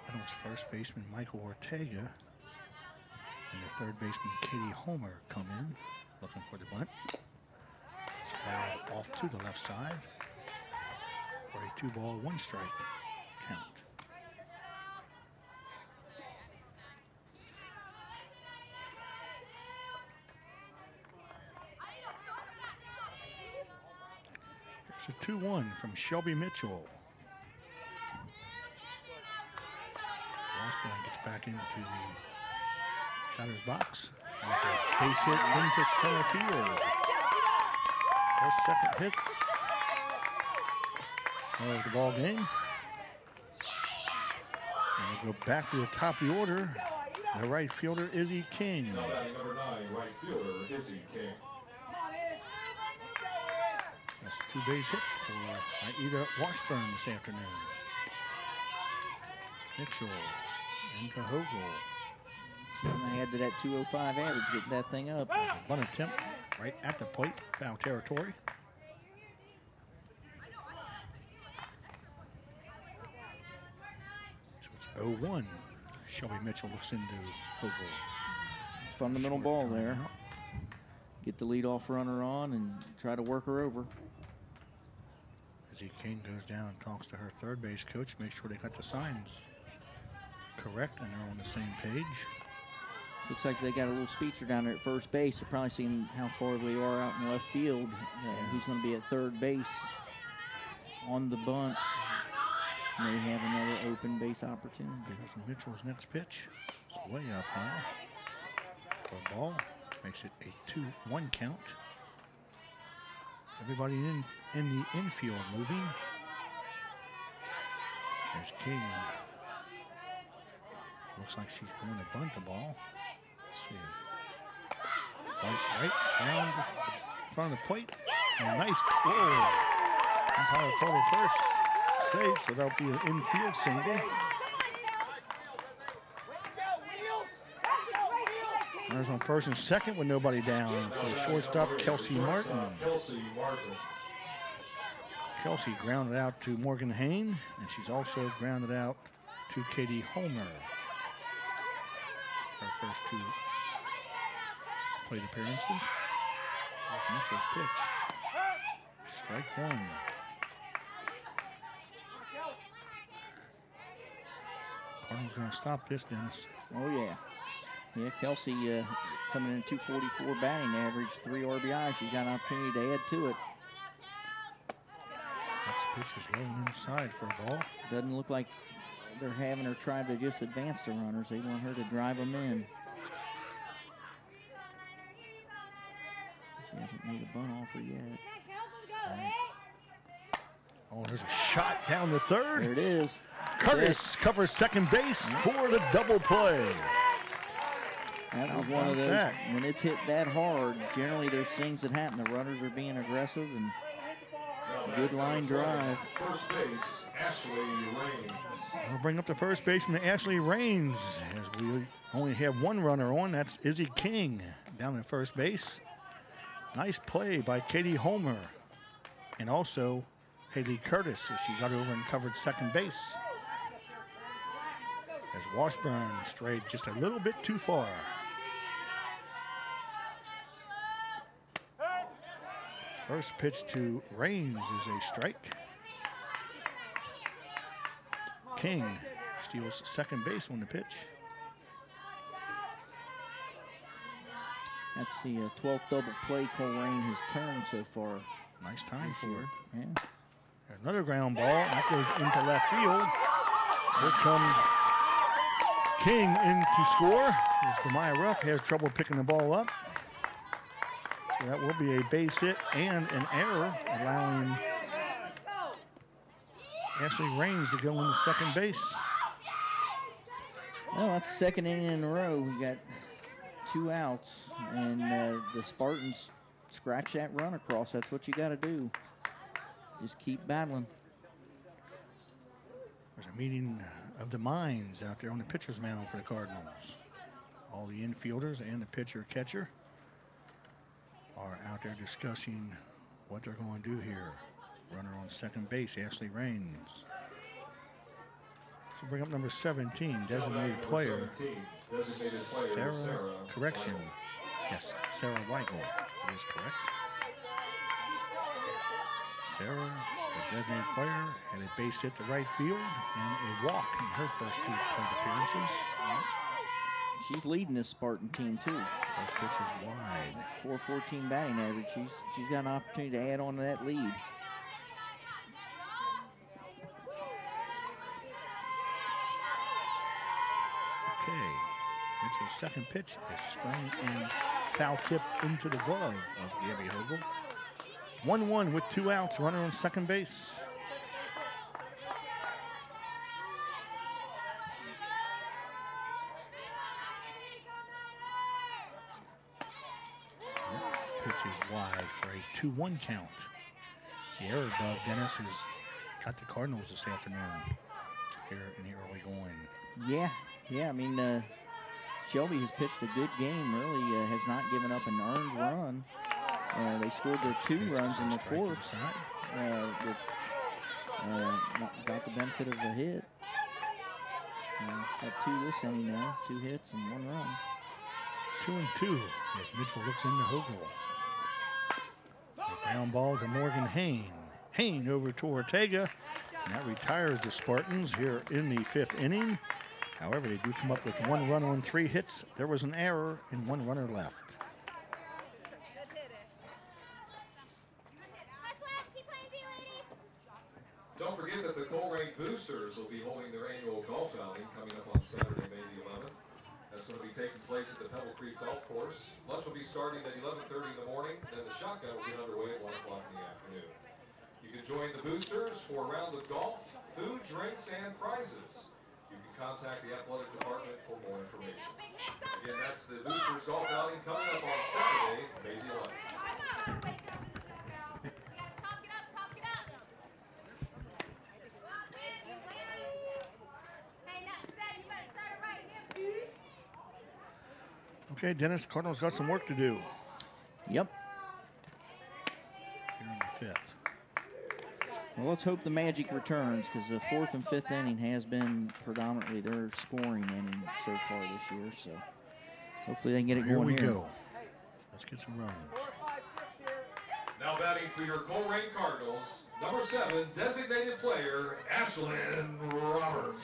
Cardinals first baseman Michael Ortega and the third baseman Katie Homer come in looking for the bunt. It's fouled off to the left side for a 2-ball, 1-strike count. It's a 2-1 from Shelby Mitchell. Washburn gets back into the batter's box. There's a base hit into center field. Her second hit of the ball game. And we go back to the top of the order. The right fielder, Izzy King. Now batting number 9, right fielder, Izzy King. That's 2 base hits for Aida Washburn this afternoon. Mitchell into Hogel. Gonna add to that 205 average, getting that thing up. Bunt attempt right at the plate, foul territory. So it's 0-1. Shelby Mitchell looks into Hogel. Fundamental Short ball time there. out. Get the leadoff runner on and try to work her over. Izzy King goes down and talks to her third base coach, make sure they got the signs correct and they're on the same page. Looks like they got a little speedster down there at first base. They're probably seeing how far they are out in left field. Who's going to be at third base on the bunt. May have another open base opportunity. Here's Mitchell's next pitch. It's way up high. For a ball. Makes it a 2-1 count. Everybody in the infield moving. There's King. Looks like she's going to bunt the ball. Let's see. Bunts right down in front of the plate. And a nice whoa. Umpire called her first. Safe, so that'll be an infield single. Runners on first and second with nobody down for shortstop Kelsey Martin. Kelsey grounded out to Morgan Hain, and she's also grounded out to Katie Homer. Her first 2 plate appearances. There's Mitchell's pitch. Strike 1. Cardinals gonna stop this, Dennis. Oh, yeah. Yeah, Kelsey coming in 244 batting average, 3 RBIs. She's got an opportunity to add to it. Next pitch is rolling inside for a ball. Doesn't look like they're having her try to just advance the runners. They want her to drive them in. She hasn't made a bunt offer yet. Oh, there's a shot down the third. There it is. Curtis covers second base for the double play. That was one of those, when it's hit that hard, generally there's things that happen. The runners are being aggressive and good line drive. First base, Ashley Raines. We'll bring up the first baseman, Ashley Raines, as we only have 1 runner on. That's Izzy King down at first base. Nice play by Katie Homer and also Haley Curtis as she got over and covered second base. As Washburn strayed just a little bit too far. First pitch to Raines is a strike. King steals second base on the pitch. That's the 12th double play Colerain has turned so far. Nice time for year. it. Yeah. Another ground ball. That goes into left field. Here comes King in to score. As Demaya Ruff has trouble picking the ball up. So that will be a base hit and an error, allowing Ashley Raines to go into second base. Well, that's the second inning in a row. We got 2 outs, and the Spartans scratch that run across. That's what you got to do. just keep battling. There's a meeting of the minds out there on the pitcher's mound for the Cardinals. All the infielders and the pitcher-catcher are out there discussing what they're going to do here. Runner on second base, Ashley Raines. So bring up number 17, designated player, Sarah Weigel. That is correct. Sarah, the designated player, had a base hit to right field and a walk in her first 2 plate appearances. She's leading this Spartan team too. First pitch is wide. 414 batting average. She's got an opportunity to add on to that lead. Okay, Mitchell's second pitch is sprung and foul tipped into the glove of Gabby Hogel. 1-1 with 2 outs, runner on second base. Next pitch is wide for a 2-1 count. The error bug, Dennis, has got the Cardinals this afternoon here in the early going. Yeah, I mean, Shelby has pitched a good game, really has not given up an earned run. They scored their 2 runs in the fourth. Got the benefit of a hit. Got 2 this inning now, 2 hits and 1 run. 2-2 as Mitchell looks into Hogel. A ground ball to Morgan Hain. Hain over to Ortega. And that retires the Spartans here in the 5th inning. However, they do come up with 1 run on 3 hits. There was an error and 1 runner left. Don't forget that the Colerain Boosters will be holding their annual golf outing coming up on Saturday, May the 11th. That's going to be taking place at the Pebble Creek Golf Course. Lunch will be starting at 11:30 in the morning, then the shotgun will get underway at 1 o'clock in the afternoon. You can join the Boosters for a round of golf, food, drinks, and prizes. You can contact the athletic department for more information. Again, that's the Boosters Golf Outing coming up on Saturday, May the 11th. Okay, Dennis, Cardinals got some work to do Yep. here in the 5th. Well, let's hope the magic returns, because the 4th and 5th inning has been predominantly their scoring inning so far this year. So hopefully they can get it going here. Here we go. Let's get some runs. Now batting for your Colerain Cardinals, number 7, designated player, Ashlyn Roberts.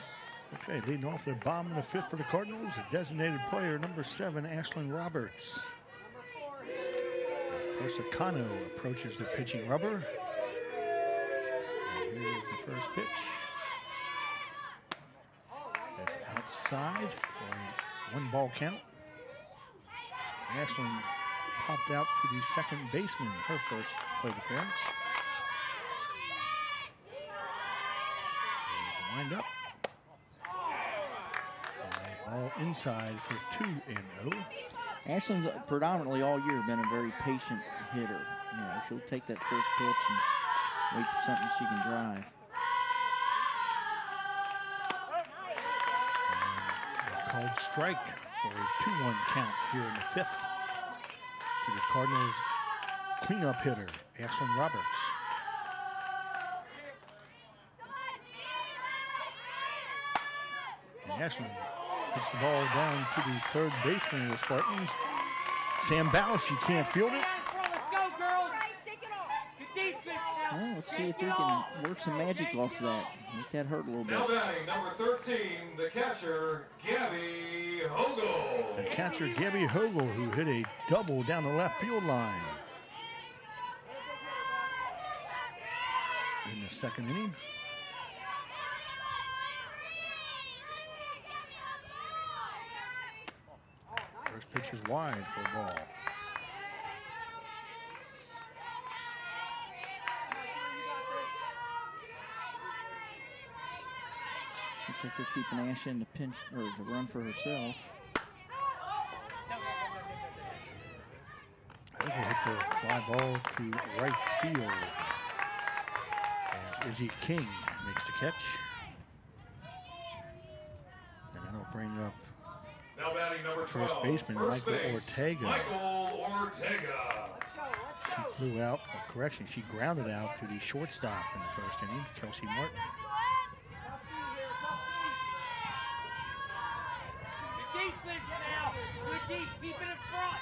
Okay, leading off their bottom of the 5th for the Cardinals, the designated player, number 7, Ashlyn Roberts. As Persicano approaches the pitching rubber. And here's the first pitch. That's outside for a 1-ball count. Ashlyn popped out to the second baseman, her first plate appearance. There's the windup. All inside for 2-0. Ashlyn's predominantly all year been a very patient hitter. You know, she'll take that first pitch and wait for something she can drive. And a called strike for a 2-1 count here in the 5th to the Cardinals cleanup hitter, Ashlyn Roberts. And Ashlyn hits the ball down to the third baseman of the Spartans. Sam Bausch, she can't field it. Let's go, girls. Good defense now. Well, let's see if we can work some magic off that. Make that hurt a little Now bit. batting, number 13, the catcher, Gabby Hogel. The catcher, Gabby Hogel, who hit a double down the left field line in the 2nd inning. First pitch is wide for a ball. Looks like they're keeping Ash in to pinch or to run for herself. Hogel hits a fly ball to right field. Izzy King makes the catch. And that'll bring up Now batting number 12, first baseman first Michael base, Ortega. Michael Ortega. She flew out, correction, she grounded out to the shortstop in the first inning, Kelsey Martin. Good defense now. Good deep. Keep it in front.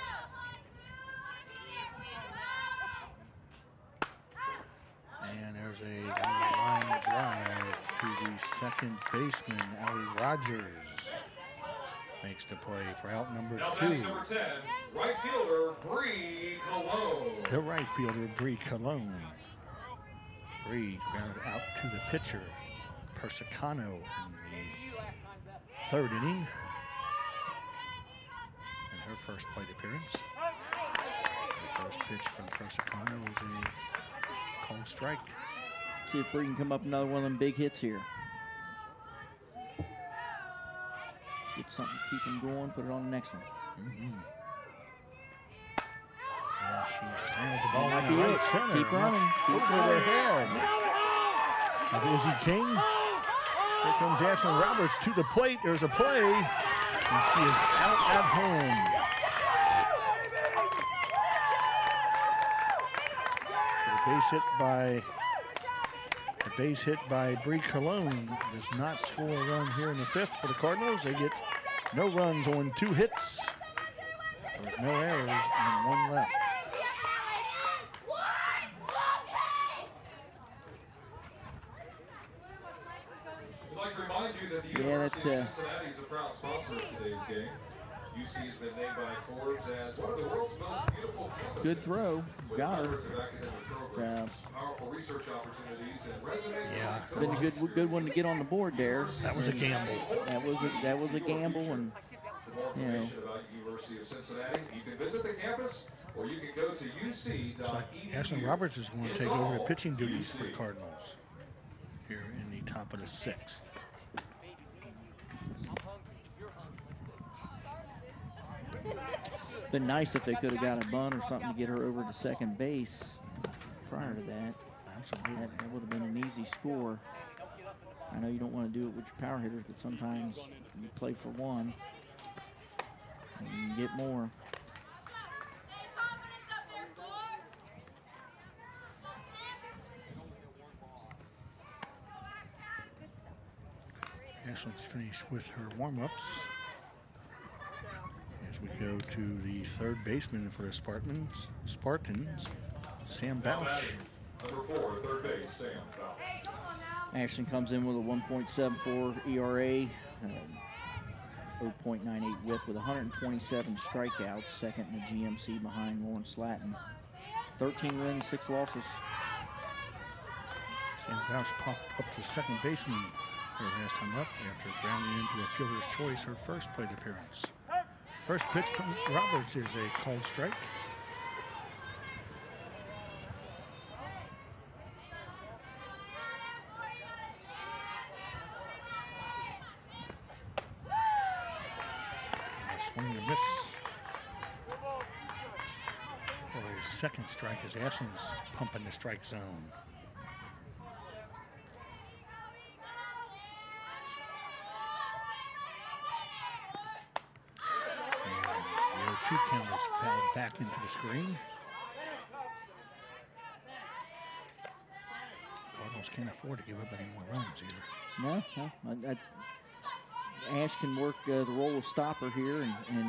And there's a line drive to the second baseman, Allie Rogers. Makes the play for out number Now 2. batting number 10, right fielder Bree Cologne. The right fielder, Bree Cologne. Bree grounded out to the pitcher, Persicano, in the third inning. And her first plate appearance. The first pitch from Persicano was a cold strike. See if Bree can come up another one of them big hits here. Get something to keep him going, put it on the next one. And she strands the ball Might in be right it. center. Keep running. Keep Over the running. head of Izzy King. Here comes Ashlyn Roberts to the plate. There's a play, and she is out at home. So the base hit by Bree Cologne does not score a run here in the fifth for the Cardinals. They get no runs on 2 hits. There's no errors and 1 left. We'd like to remind you that the Yeah, University that, of Cincinnati is a proud sponsor of today's game. UC has been named by Forbes as one of the world's most beautiful campuses. Good throw. With Got her. hundreds of academic programs, powerful research opportunities, and resonating Been a good one to get on the board there. That was a gamble. That was a gamble, and For more information about University of Cincinnati, you can visit the campus or you can go to uc.edu. Looks like Ashlyn Roberts is going to take over the pitching duties for the Cardinals here in the top of the 6th. been nice if they could have got a bunt or something to get her over to second base prior to that. Absolutely. That would have been an easy score. I know you don't want to do it with your power hitters, but sometimes you play for one and you can get more. Ashlyn's finished with her warm-ups. As we go to the third baseman for the Spartans, Sam Bausch. Number 4, third base, Sam Bausch. Ashton comes in with a 1.74 ERA, 0.98 whip with 127 strikeouts, second in the GMC behind Lawrence Slatton. 13 wins, 6 losses. Sam Bausch popped up to second baseman her last time up after grounding into a fielder's choice, her first plate appearance. First pitch from Roberts is a called strike. And a swing and a miss for his second strike as Ashlyn's pumping the strike zone. The 0-2 count is fouled back into the screen. Cardinals can't afford to give up any more runs here. No. Ash can work the role of stopper here and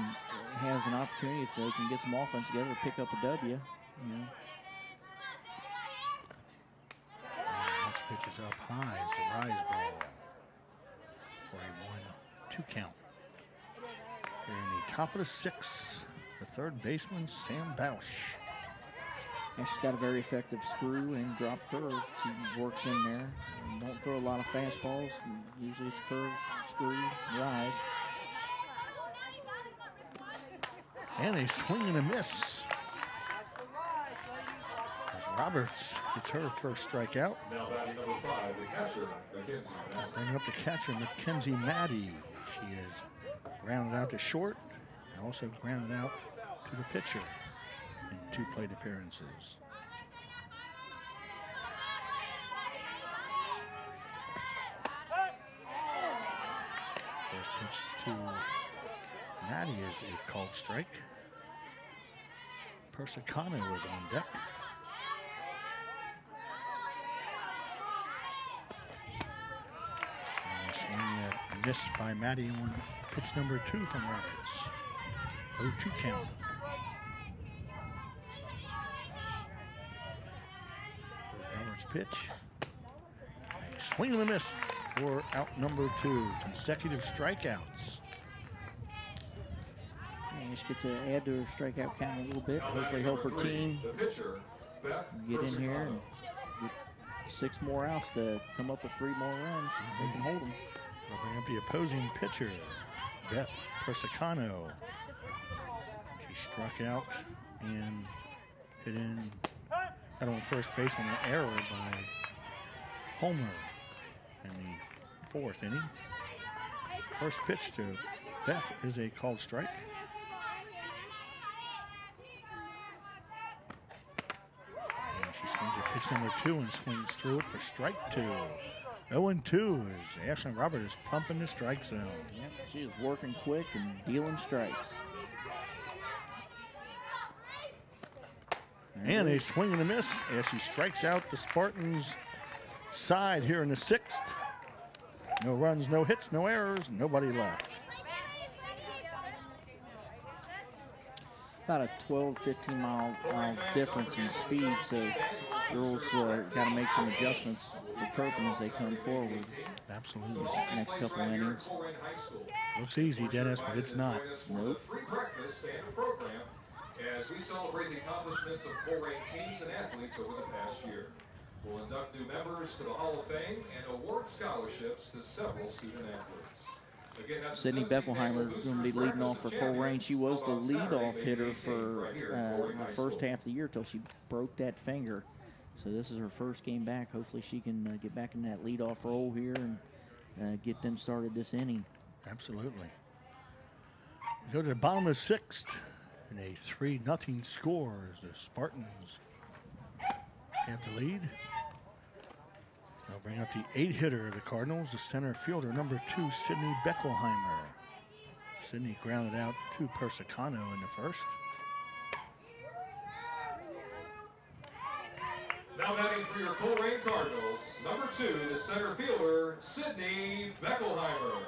has an opportunity if they can get some offense together to pick up a W. You know. Next pitch is up high. It's a rise ball for a 1-2 count. Here in the top of the 6th, the third baseman, Sam Bausch. And she's got a very effective screw and drop curve. She works in there and don't throw a lot of fastballs. Usually it's curve, screw, rise. And a swing and a miss. As Roberts gets her first strikeout. Now batting number 5, the catcher, Mackenzie Maddie. Bringing up the catcher, Mackenzie Maddie. She is grounded out to short and also grounded out to the pitcher in 2 plate appearances. First pitch to Maddie is a called strike. Persicano is on deck. And a swing that missed by Maddie on pitch number 2 from Roberts. 0-2 count. Roberts' pitch. A swing and a miss for out number 2. Consecutive strikeouts. And she gets to add to her strikeout count a little bit. Hopefully help her team get in here and get 6 more outs to come up with 3 more runs. They can hold them. They'll bring up the opposing pitcher, Beth Persicano. She struck out and hit in out on first base on an error by Homer in the 4th inning. First pitch to Beth is a called strike. And she swings at pitch number 2 and swings through it for strike 2. 0-2 as Ashlyn Roberts is pumping the strike zone. Yep, she is working quick and dealing strikes. And a swing and a miss as she strikes out the Spartans' side here in the 6th. No runs, no hits, no errors, nobody left. About a 12, 15 mile difference in speed, so girls got to make some adjustments for Turpin as they come forward. Absolutely. Next couple innings. Looks easy, Dennis, but it's not. Nope. Free breakfast and a program as we celebrate the accomplishments of Colerain teams and athletes over the past year. We'll induct new members to the Hall of Fame and award scholarships to several student athletes. Again, that's Sydney Beckelheimer is going to be leading off for Colerain. She was the leadoff hitter for the first half of the year till she broke that finger. So this is her first game back. Hopefully she can get back in that leadoff role here and get them started this inning. Absolutely. We go to the bottom of the 6th and a 3-0 score as the Spartans have the lead. They'll bring up the 8-hitter of the Cardinals, the center fielder, number 2, Sydney Beckelheimer. Sydney grounded out to Persicano in the 1st. Now batting for your Colerain Cardinals, number 2, the center fielder, Sydney Beckelheimer.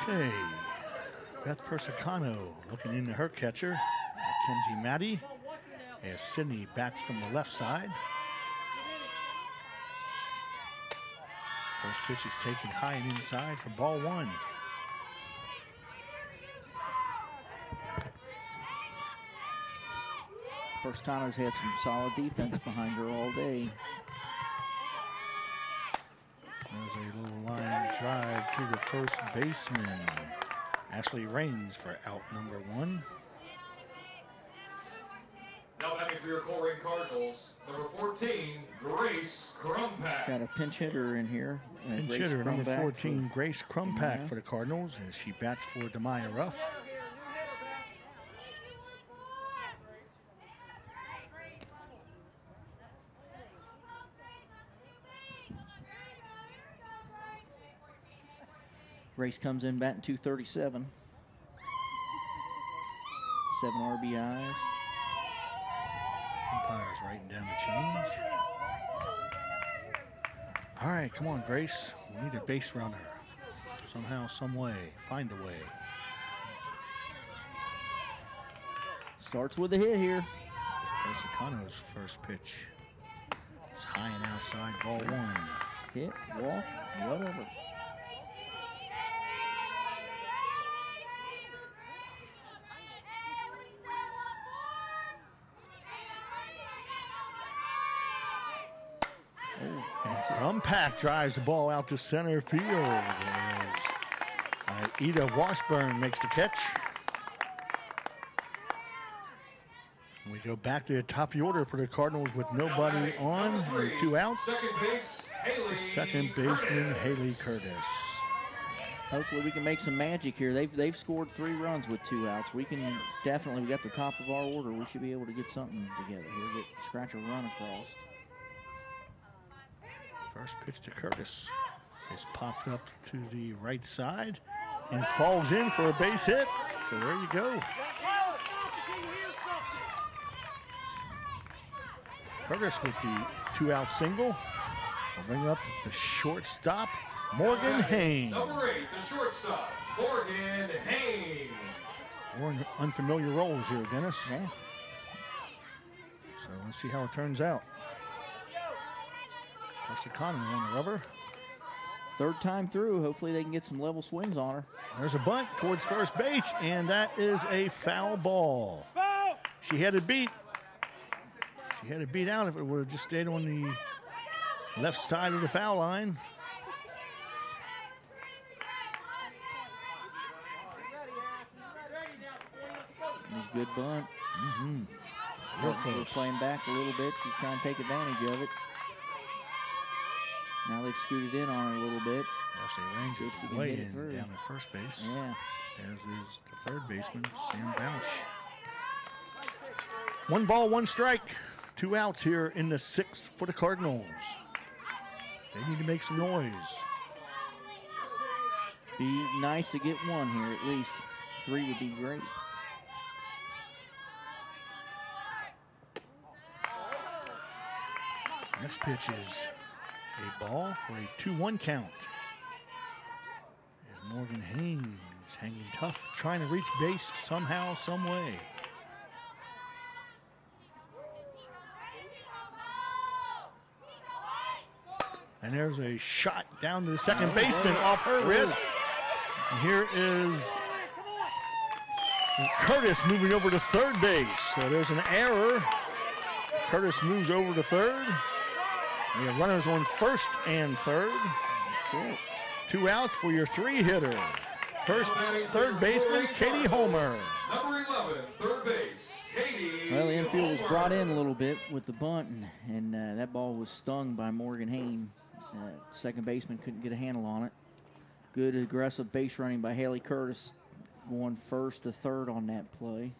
Okay, Beth Persicano looking into her catcher, Mackenzie Maddie, as Sydney bats from the left side. First pitch is taken high and inside for ball 1. Persicano's had some solid defense behind her all day. There's a little line drive to the first baseman, Ashley Raines, for out number 1. Now batting for your Colerain Cardinals, number 14, Grace Crumpack. Got a pinch hitter in here. Pinch hitter number 14, Grace Crumpack for the Cardinals as she bats for Demaya Ruff. Grace comes in batting .237. 7 RBIs. Umpire's writing down the change. All right, come on, Grace. We need a base runner. Somehow, some way. Find a way. Starts with a hit here. Persicano's first pitch. It's high and outside, ball 1. Hit, walk, whatever. Crumpack drives the ball out to center field as Ida Washburn makes the catch. We go back to the top of the order for the Cardinals with nobody on and 2 outs. Second base, Haley Second baseman, Haley Curtis. Hopefully we can make some magic here. They've scored 3 runs with 2 outs. We can definitely, we got the top of our order. We should be able to get something together here, scratch a run across. First pitch to Curtis is popped up to the right side and falls in for a base hit. So there you go. Curtis with the 2-out single. Will bring up the shortstop, Morgan Haynes. Number 8, the shortstop, Morgan Haynes. More unfamiliar roles here, Dennis. Yeah. So let's see how it turns out. That's the Connor on the rubber. 3rd time through. Hopefully they can get some level swings on her. There's a bunt towards first base, and that is a foul ball. She had it beat. She had it beat out if it would have just stayed on the left side of the foul line. It was a good bunt. We're playing back a little bit. She's trying to take advantage of it. Now they've scooted in on her a little bit. Yes, the Rangers way in down at first base. Yeah. As is the 3rd baseman, Sam Bouch. 1 ball, 1 strike. 2 outs here in the 6th for the Cardinals. They need to make some noise. Be nice to get 1 here at least. 3 would be great. Next pitch is a ball for a 2-1 count. As Morgan Haynes hanging tough, trying to reach base somehow, some way. And there's a shot down to the second baseman off her wrist. And here is Curtis moving over to 3rd base. So there's an error. Curtis moves over to 3rd. We have runners on 1st and 3rd. 2 outs for your 3-hitter. 3rd baseman, Katie Homer. Number 11, 3rd base, Katie. Well, the infield was brought in a little bit with the bunt, and that ball was stung by Morgan Haynes. 2nd baseman couldn't get a handle on it. Good aggressive base running by Haley Curtis, going 1st to 3rd on that play.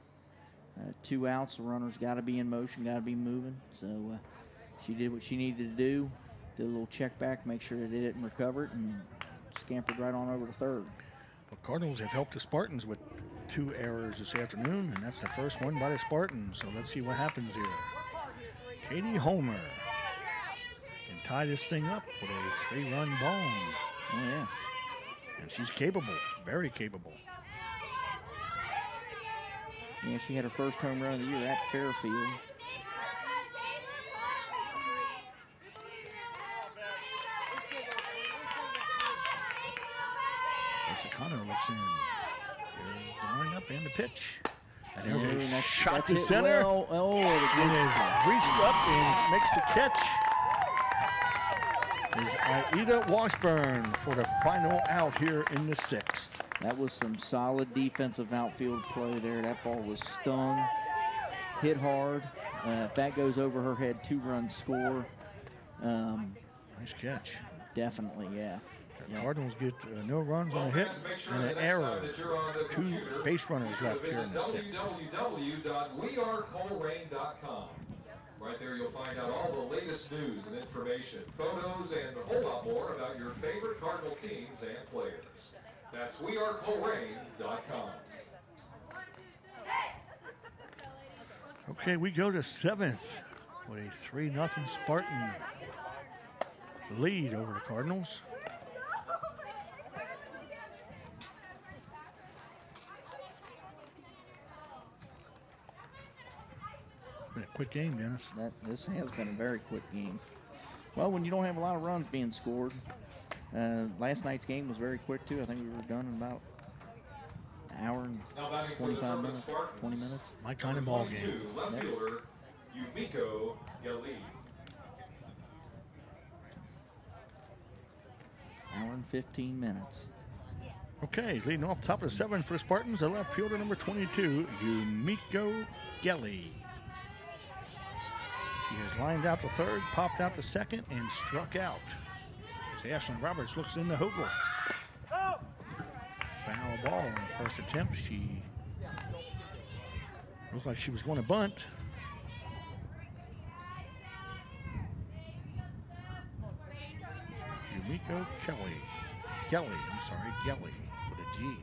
2 outs, the runner's got to be in motion, got to be moving. So she did what she needed to do. Did a little check back, make sure that it didn't recover it, and scampered right on over to 3rd. Well, Cardinals have helped the Spartans with 2 errors this afternoon, and that's the first one by the Spartans. So let's see what happens here. Katie Homer can tie this thing up with a 3-run bomb. Oh, yeah. And she's capable, very capable. Yeah, she had her first home run of the year at Fairfield. Connor looks in. Here's the lineup and the pitch. And there's Oh, a shot to center. Well, and is reached up and makes the catch. Is Aida Washburn for the final out here in the 6th. That was some solid defensive outfield play there. That ball was stung, hit hard. If that goes over her head, 2-run score. Nice catch. Definitely, yeah. The Cardinals get no runs on a hit and an error. 2 base runners left here in the 6th. www.wearecolerain.com. Right there you'll find out all the latest news and information, photos, and a whole lot more about your favorite Cardinal teams and players. That's wearecolerain.com. Okay, we go to 7th with a 3-0 Spartan lead over the Cardinals. Been a quick game, Dennis. This has been a very quick game. Well, when you don't have a lot of runs being scored, last night's game was very quick too. I think we were done in about an hour and 25 minutes, 20 minutes. My kind of ball game. Left fielder, Yumiko Gali. Hour and 15 minutes. Okay, leading off top of 7 for the Spartans, the left fielder number 22, Yumiko Gelly. She has lined out to 3rd, popped out to 2nd, and struck out. As Ashlyn Roberts looks in the Hogel. foul ball on the first attempt. She looked like she was going to bunt. Yumiko Gelly with a G.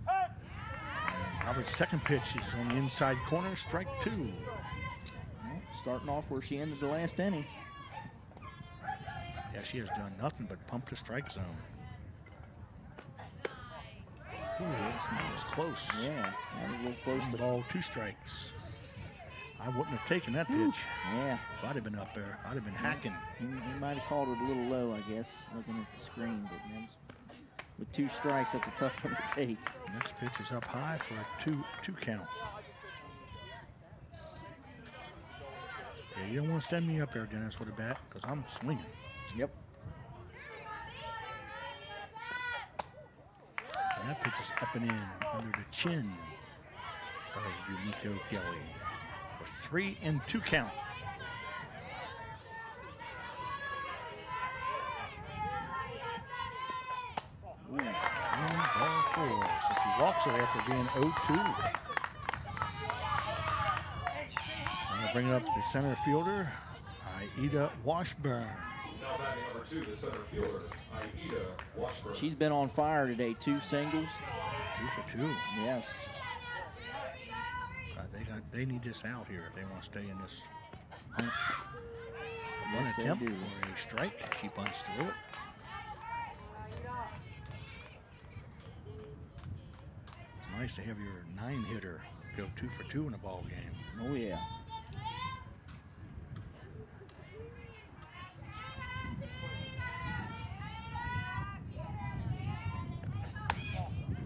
And Robert's second pitch is on the inside corner, strike 2. Well, starting off where she ended the last inning. Yeah, she has done nothing but pump the strike zone. Ooh, that was close. Yeah, that was a little close to 1 ball, 2 strikes. I wouldn't have taken that pitch. Yeah. If I'd have been up there, I'd have been hacking. He might have called it a little low, I guess, looking at the screen. But that was, with 2 strikes, that's a tough one to take. Next pitch is up high for a 2 count. Yeah, you don't want to send me up there, Dennis, with a bat, because I'm swinging. Yep. And that pitch is up and in under the chin of Yumiko Gelly. A 3-2 count. Ooh, 1 ball 4. So she walks it after being 0-2. I'm going to bring up the center fielder, Aida Washburn. Now batting number 2, the center fielder, Aida Washburn. She's been on fire today. 2 singles. 2 for 2. Yes. They need this out here if they want to stay in this hunt. One Yes, they attempt do. for a strike. She bunts through it. It's nice to have your 9-hitter go 2 for 2 in a ball game. Oh, yeah.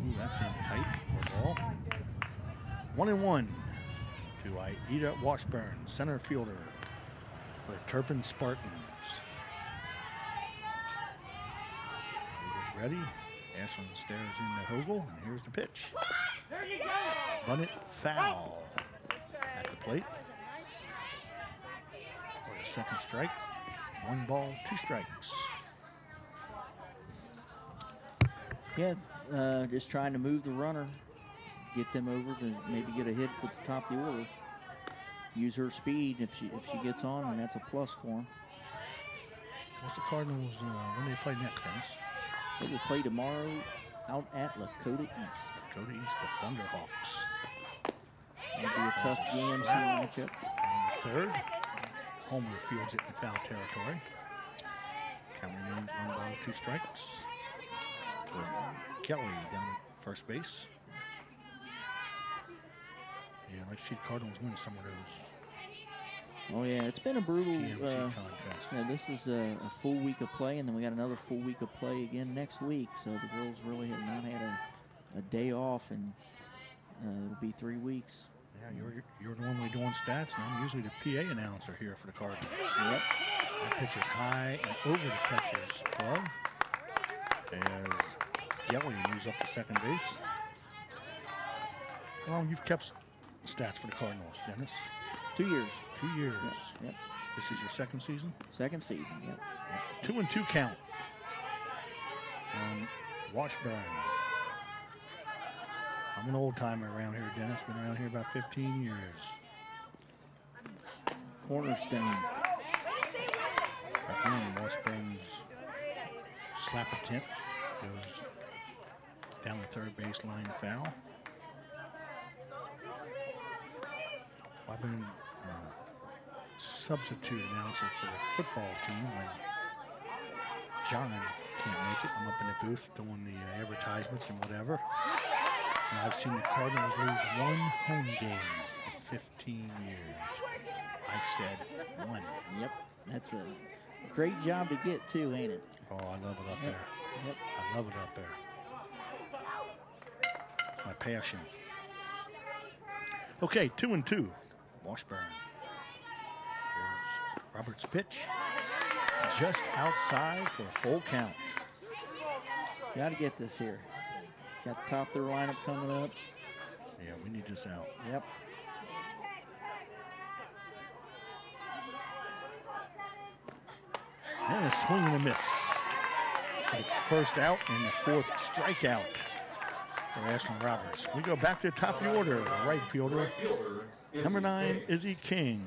Ooh, that's in tight for a ball. 1-1 to Aida Washburn, center fielder for the Turpin Spartans. Aida's ready. Ashland stares into Hogel, and here's the pitch. Bunted foul at the plate for the second strike. 1 ball, 2 strikes. Yeah, just trying to move the runner, get them over to maybe get a hit with the top of the order. Use her speed if she gets on, and that's a plus for them. What's the Cardinals, when they play next, Dennis? They will play tomorrow out at Lakota East. Dakota East, the Thunderhawks. That'll be a tough GMC matchup. On the third, Homer fields it in foul territory. Count remains 1 ball, 2 strikes. With Kelly down at first base. Yeah, I'd like to see the Cardinals win some of those Oh yeah, it's been a brutal. GMC contests. Yeah, this is a full week of play, and then we got another full week of play again next week. So the girls really have not had a day off, and it'll be 3 weeks. Yeah, you're normally doing stats, and I'm usually the PA announcer here for the Cardinals. Yep. That pitch is high and over the catcher's glove as Gelly moves up to second base. How long you've kept stats for the Cardinals, Dennis? 2 years. 2 years. Yep. This is your second season? Second season, yep. 2-2 count on Washburn. I'm an old timer around here, Dennis. Been around here about 15 years. Cornerstone. Again, Washburn's slap attempt goes down the third baseline foul. I've been substitute announcer for the football team when John can't make it. I'm up in the booth doing the advertisements and whatever. And I've seen the Cardinals lose 1 home game in 15 years. I said 1. Yep. That's a great job to get too, ain't it? Oh, I love it up there. Yep. I love it up there. It's my passion. Okay, 2-2. Washburn. Here's Robert's pitch. Just outside for a full count. Got to get this here. Got the top of their lineup coming up. Yeah, we need this out. Yep. And a swing and a miss. The first out and the 4th strikeout for Ashton Roberts. We go back to the top of the order. Right fielder, number 9, Izzy King.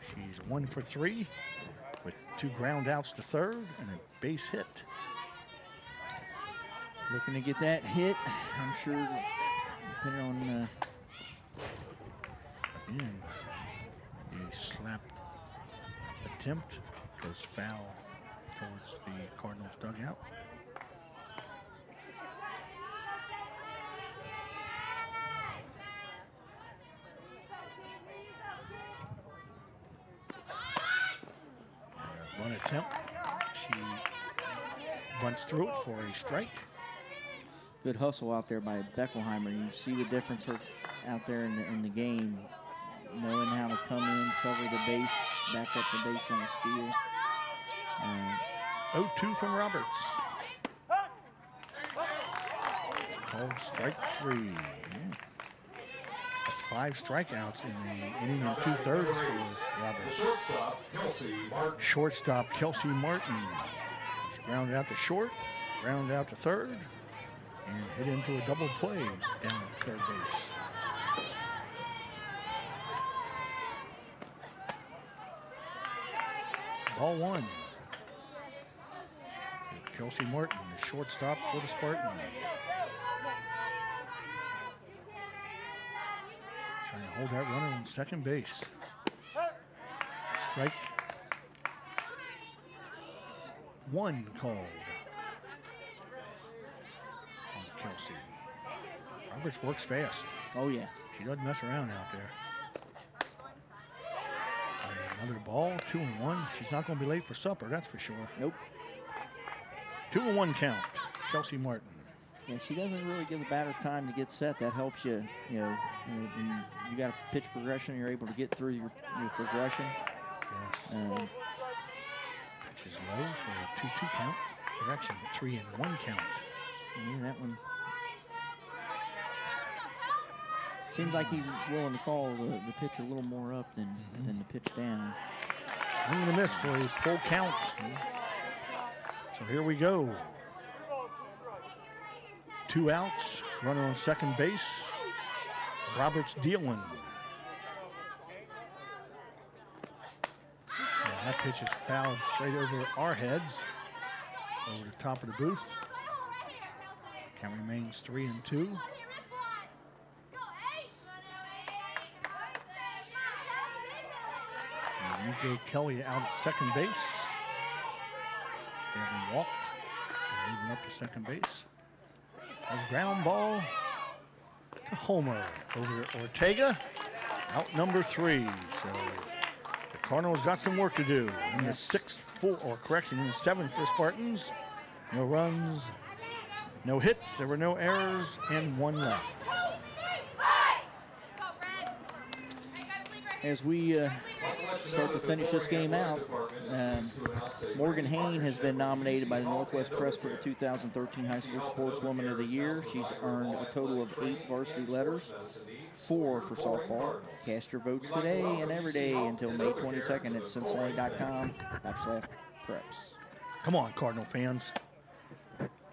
She's 1 for 3 with 2 ground outs to third and a base hit. Looking to get that hit. I'm sure, depending on Again, the slap attempt goes foul towards the Cardinals dugout. One attempt. She bunts through it for a strike. good hustle out there by Beckelheimer. You see the difference out there in the game, knowing how to come in, cover the base, back up the base on a steal. 0-2 from Roberts. It's called strike 3. Yeah. That's 5 strikeouts in the inning and 2/3 for Roberts. Shortstop Kelsey Martin. She's grounded out to short, grounded out to third, and hit into a double play down at third base. Ball 1. Kelsey Martin, the shortstop for the Spartans. Trying to hold that runner on second base. Strike 1 called on Kelsey. Roberts works fast. Oh, yeah. She doesn't mess around out there. And another ball, 2-1. She's not going to be late for supper, that's for sure. Nope. 2-1 count, Kelsey Martin. Yeah, she doesn't really give the batters time to get set. That helps you, you got a pitch progression, you're able to get through your progression. Yes. Pitch is low for a 2-2 count. Correction, 3-1 count. Yeah, that one. Seems like he's willing to call the pitch a little more up than the pitch down. Swing and a miss for a full count. So here we go. 2 outs, runner on second base. Roberts dealing. And that pitch is fouled straight over our heads, over the top of the booth. Count remains 3-2. E.J. Kelly out at second base. They haven't walked. They're moving up to second base. There's a ground ball to Homer over Ortega. Out number 3. So the Cardinals got some work to do. In the 7th for Spartans. No runs, no hits. There were no errors and 1 left. As we start to finish this game out, Morgan Hain has been nominated by the Northwest Press for the 2013 High School Sportswoman of the Year. She's earned a total of 8 varsity letters, 4 for softball. Cast your votes today and every day until May 22nd at Cincinnati.com/preps. Come on, Cardinal fans.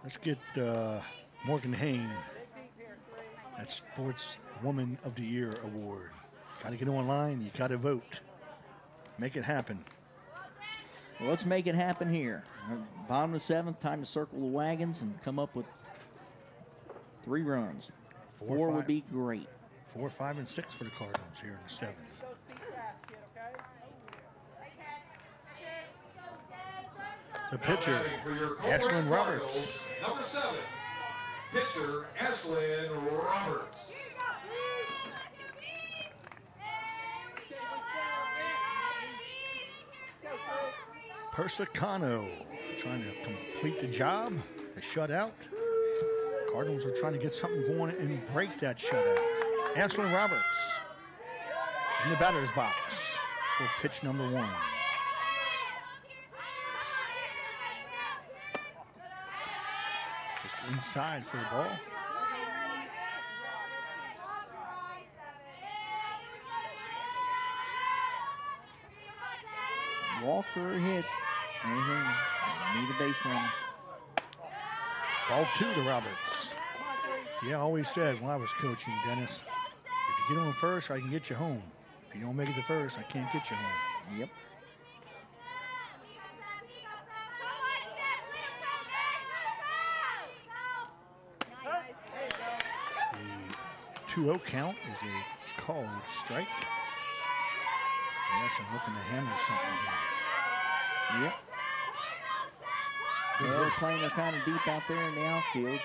Let's get Morgan Hain that Sportswoman of the Year award. Got to get online. You got to vote. Make it happen. Well, let's make it happen here. Bottom of the 7th, time to circle the wagons and come up with 3 runs. 4 would be great. 4, 5, and 6 for the Cardinals here in the 7th. The pitcher, Ashlyn Roberts. Number 7, pitcher Ashlyn Roberts. Persicano trying to complete the job, a shutout. Cardinals are trying to get something going and break that shutout. Ashlyn Roberts in the batter's box for pitch number 1. Just inside for the ball. Walker hit. Need a base runner. Ball 2 to Roberts. Yeah, I always said when I was coaching, Dennis, if you get on first, I can get you home. If you don't make it to first, I can't get you home. Yep. The 2-0 count is a called strike. Unless I'm looking to hammer something here. Yep. They're playing her kind of deep out there in the outfield.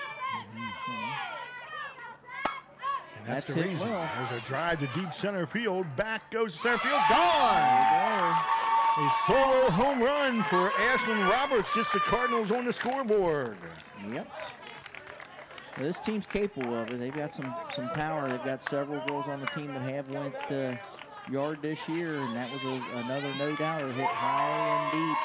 And that's the hit reason. well. There's a drive to deep center field. Back goes to center field. Gone! There you go. A solo home run for Ashlyn Roberts gets the Cardinals on the scoreboard. Yep. Well, this team's capable of it. They've got some power. They've got several girls on the team that have went yard this year, and that was another no-doubter hit high and deep.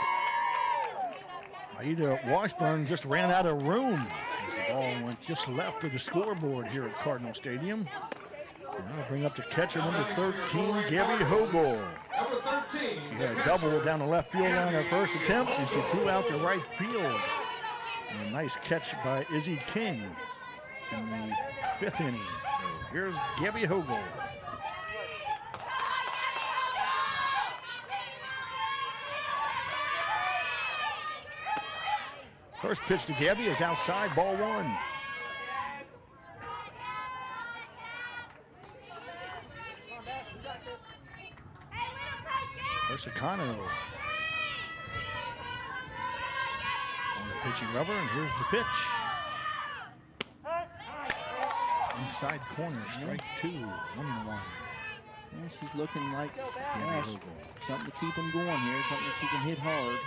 Aida Washburn just ran out of room as the ball went just left of the scoreboard here at Cardinal Stadium. And that'll bring up the catcher, number 13, Gabby Hogel. She had a double down the left field line her first attempt, and she flew out to right field. And a nice catch by Izzy King in the 5th inning. So here's Gabby Hogel. First pitch to Gabby is outside, ball 1. Persicano on the pitching rubber, and here's the pitch. Inside corner, strike 2, 1-1. Yeah, she's looking like something to keep them going here, something that she can hit hard.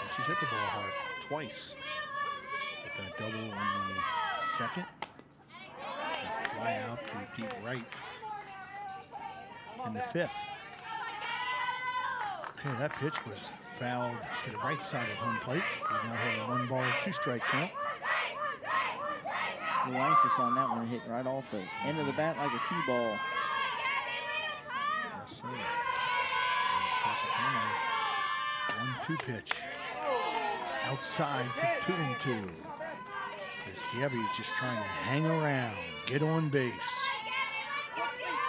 And she's hit the ball hard twice. With that double on the second. And fly out to deep right in the 5th. Okay, that pitch was fouled to the right side of home plate. We now have a 1-ball, 2-strike count. A little anxious on that one, hit right off the end of the bat like a cue ball. Yes, sir. There's 1-2 pitch. Outside for 2-2. As Gabby is just trying to hang around, get on base.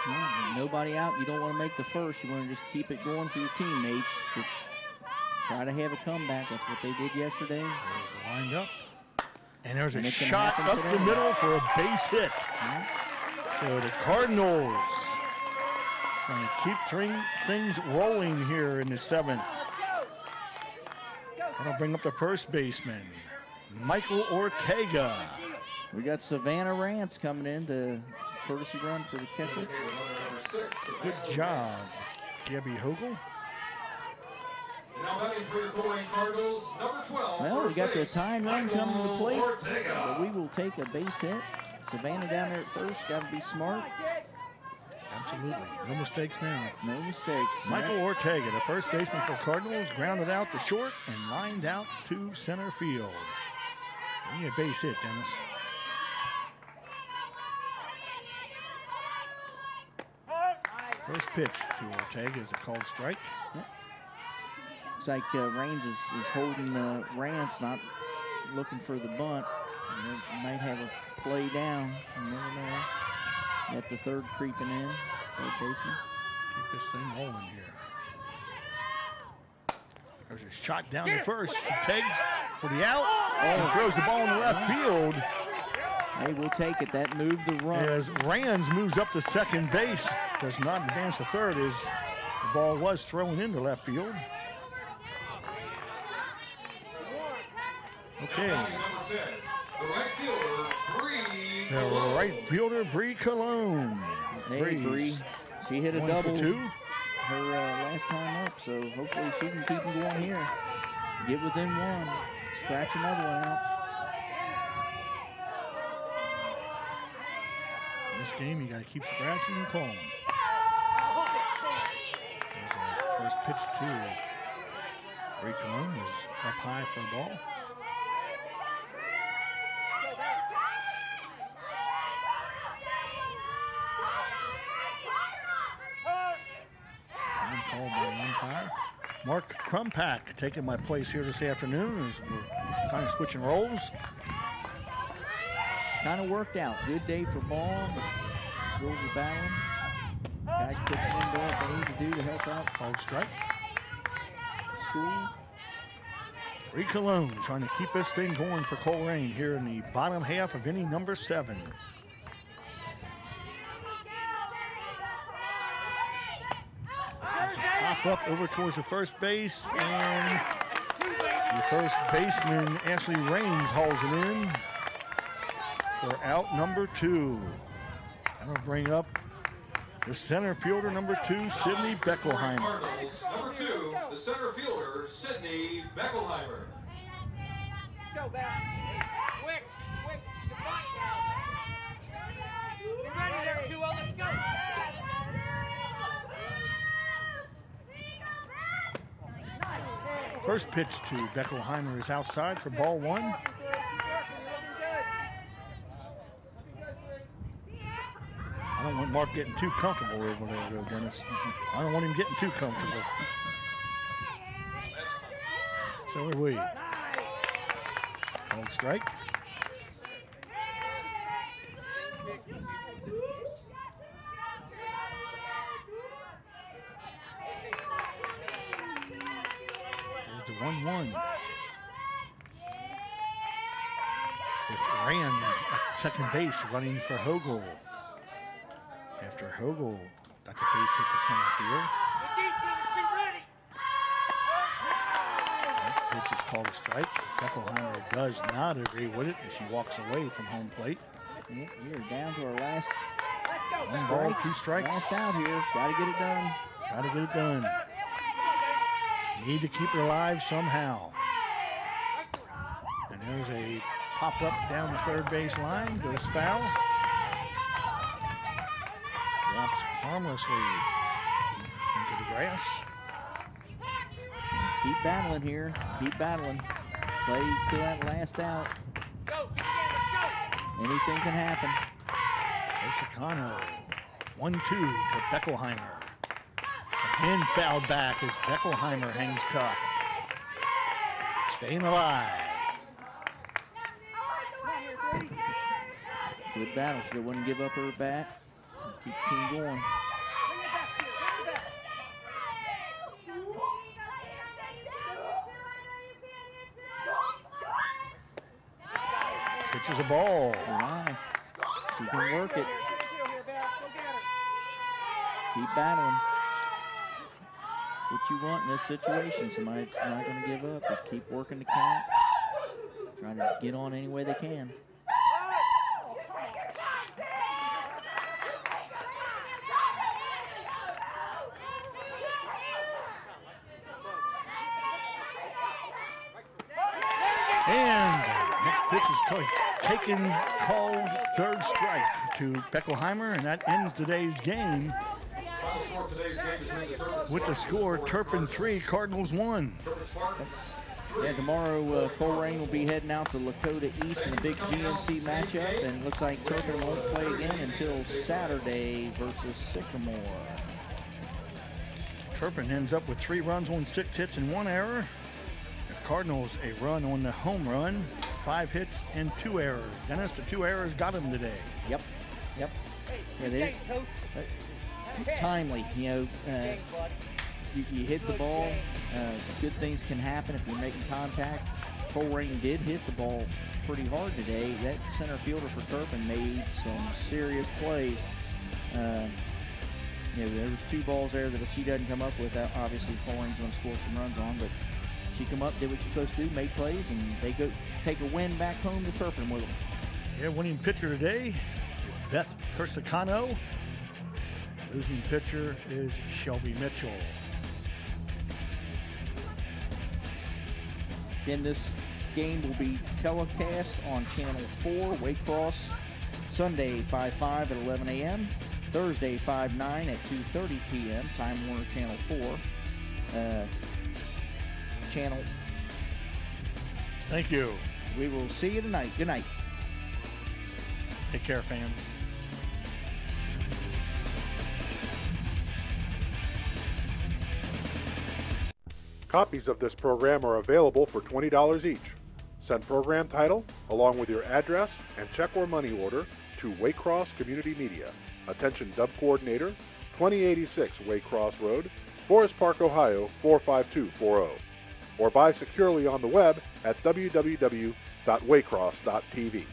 Well, nobody out, you don't want to make the first. You want to just keep it going for your teammates. To try to have a comeback. That's what they did yesterday. There's lined up. And there's a And it's gonna shot happen up today. the middle for a base hit. So the Cardinals trying to keep things rolling here in the 7th. That'll bring up the first baseman, Michael Ortega. We got Savannah Rance coming in to courtesy run for the catcher. Good job, Gabby Hogel. Now batting for the Colerain Cardinals, number 12. Well, we got the base, tying run coming to the plate, Ortega. but we will take a base hit. Savannah down there at first, got to be smart. Absolutely, no mistakes now. No mistakes. Michael Ortega, the first baseman for Cardinals, grounded out to short and lined out to center field. We need a base hit, Dennis. First pitch to Ortega is a called strike. Yep. Looks like Raines is holding Rance, not looking for the bunt. And they might have a play down. You never know. Got the third creeping in, third baseman. Keep this thing rolling here. There's a shot down to first. She tags for the out and throws the ball in the left field. Hey, we'll take it. That moved the run. As Rands moves up to second base, does not advance to third as the ball was thrown into left field. Okay. Number 10, the right fielder, Bree. The right fielder, Bree Cologne. Hey, Bree. She hit a 1 double for 2. her last time up, so hopefully she can keep them going here. Get within one. Scratch another one out. In this game, you got to keep scratching and calling. There's a first pitch to Bree Cologne is up high for a ball. Time called by the umpire. Mark Crumpack taking my place here this afternoon as we're kind of switching roles. Kind of worked out. Good day for ball. Girls are battling. Guys pitching in doing what they need to do to help out. Called strike. School. Bree Cologne trying to keep this thing going for Colerain here in the bottom half of inning number 7. Pop up over towards the first base, and the first baseman, Ashley Raines, hauls it in for out number 2. That'll bring up the center fielder, number 2, Sydney Beckelheimer. Cardinals, number 2, the center fielder, Sydney Beckelheimer. Go back. Quick. You're fine now. You're ready there, 2-0. Let's go. First pitch to Beckelheimer is outside for ball 1. I don't want Mark getting too comfortable over there, though, Dennis. I don't want him getting too comfortable. So are we. Called strike. There's the 1-1. With Rams at second base running for Hogel. After Hogel got the base hit to center field. That pitch is called a strike. Beckelheimer does not agree with it, and she walks away from home plate. Yep, we are down to our last 1 ball, 2 strikes. Last out here. Got to get it done. Got to get it done. Need to keep it alive somehow. And there's a pop up down the third base line. Goes foul. Drops harmlessly into the grass. Keep battling here. Keep battling. Play to that last out. Anything can happen. Osakano, 1-2 to Beckelheimer. Again fouled back as Beckelheimer hangs tough. Staying alive. Good battle. She wouldn't give up her bat. Keep the team going. Pitches a ball. Wow. She can work it. Keep battling. What you want in this situation. Somebody's not going to give up. Just keep working the count. Trying to get on any way they can. And next pitch is called third strike to Beckelheimer, and that ends today's game with the score Turpin 3, Cardinals 1. Yeah, tomorrow Colerain will be heading out to Lakota East in a big GMC matchup, and it looks like Turpin won't play again until Saturday versus Sycamore. Turpin ends up with 3 runs on 6 hits and 1 error. The Cardinals a run on the home run, 5 hits and 2 errors. Dennis, the 2 errors got him today. Yep. Yeah, they timely. You know, you hit the ball. Good things can happen if you're making contact. Colerain did hit the ball pretty hard today. That center fielder for Turpin made some serious plays. You know, there was 2 balls there that if she doesn't come up with, obviously Colerain's going to score some runs on. But she come up, did what she's supposed to do, made plays, and they go take a win back home to Turpin with them. Yeah, winning pitcher today is Beth Persicano. Losing pitcher is Shelby Mitchell. Again, this game will be telecast on Channel 4, Waycross, Sunday 5-5 at 11 a.m., Thursday 5-9 at 2:30 p.m., Time Warner Channel 4. Channel. Thank you. We will see you tonight. Good night. Take care, fans. Copies of this program are available for $20 each. Send program title along with your address and check or money order to Waycross Community Media. Attention Dub Coordinator, 2086 Waycross Road, Forest Park, Ohio 45240. Or buy securely on the web at www.waycross.tv.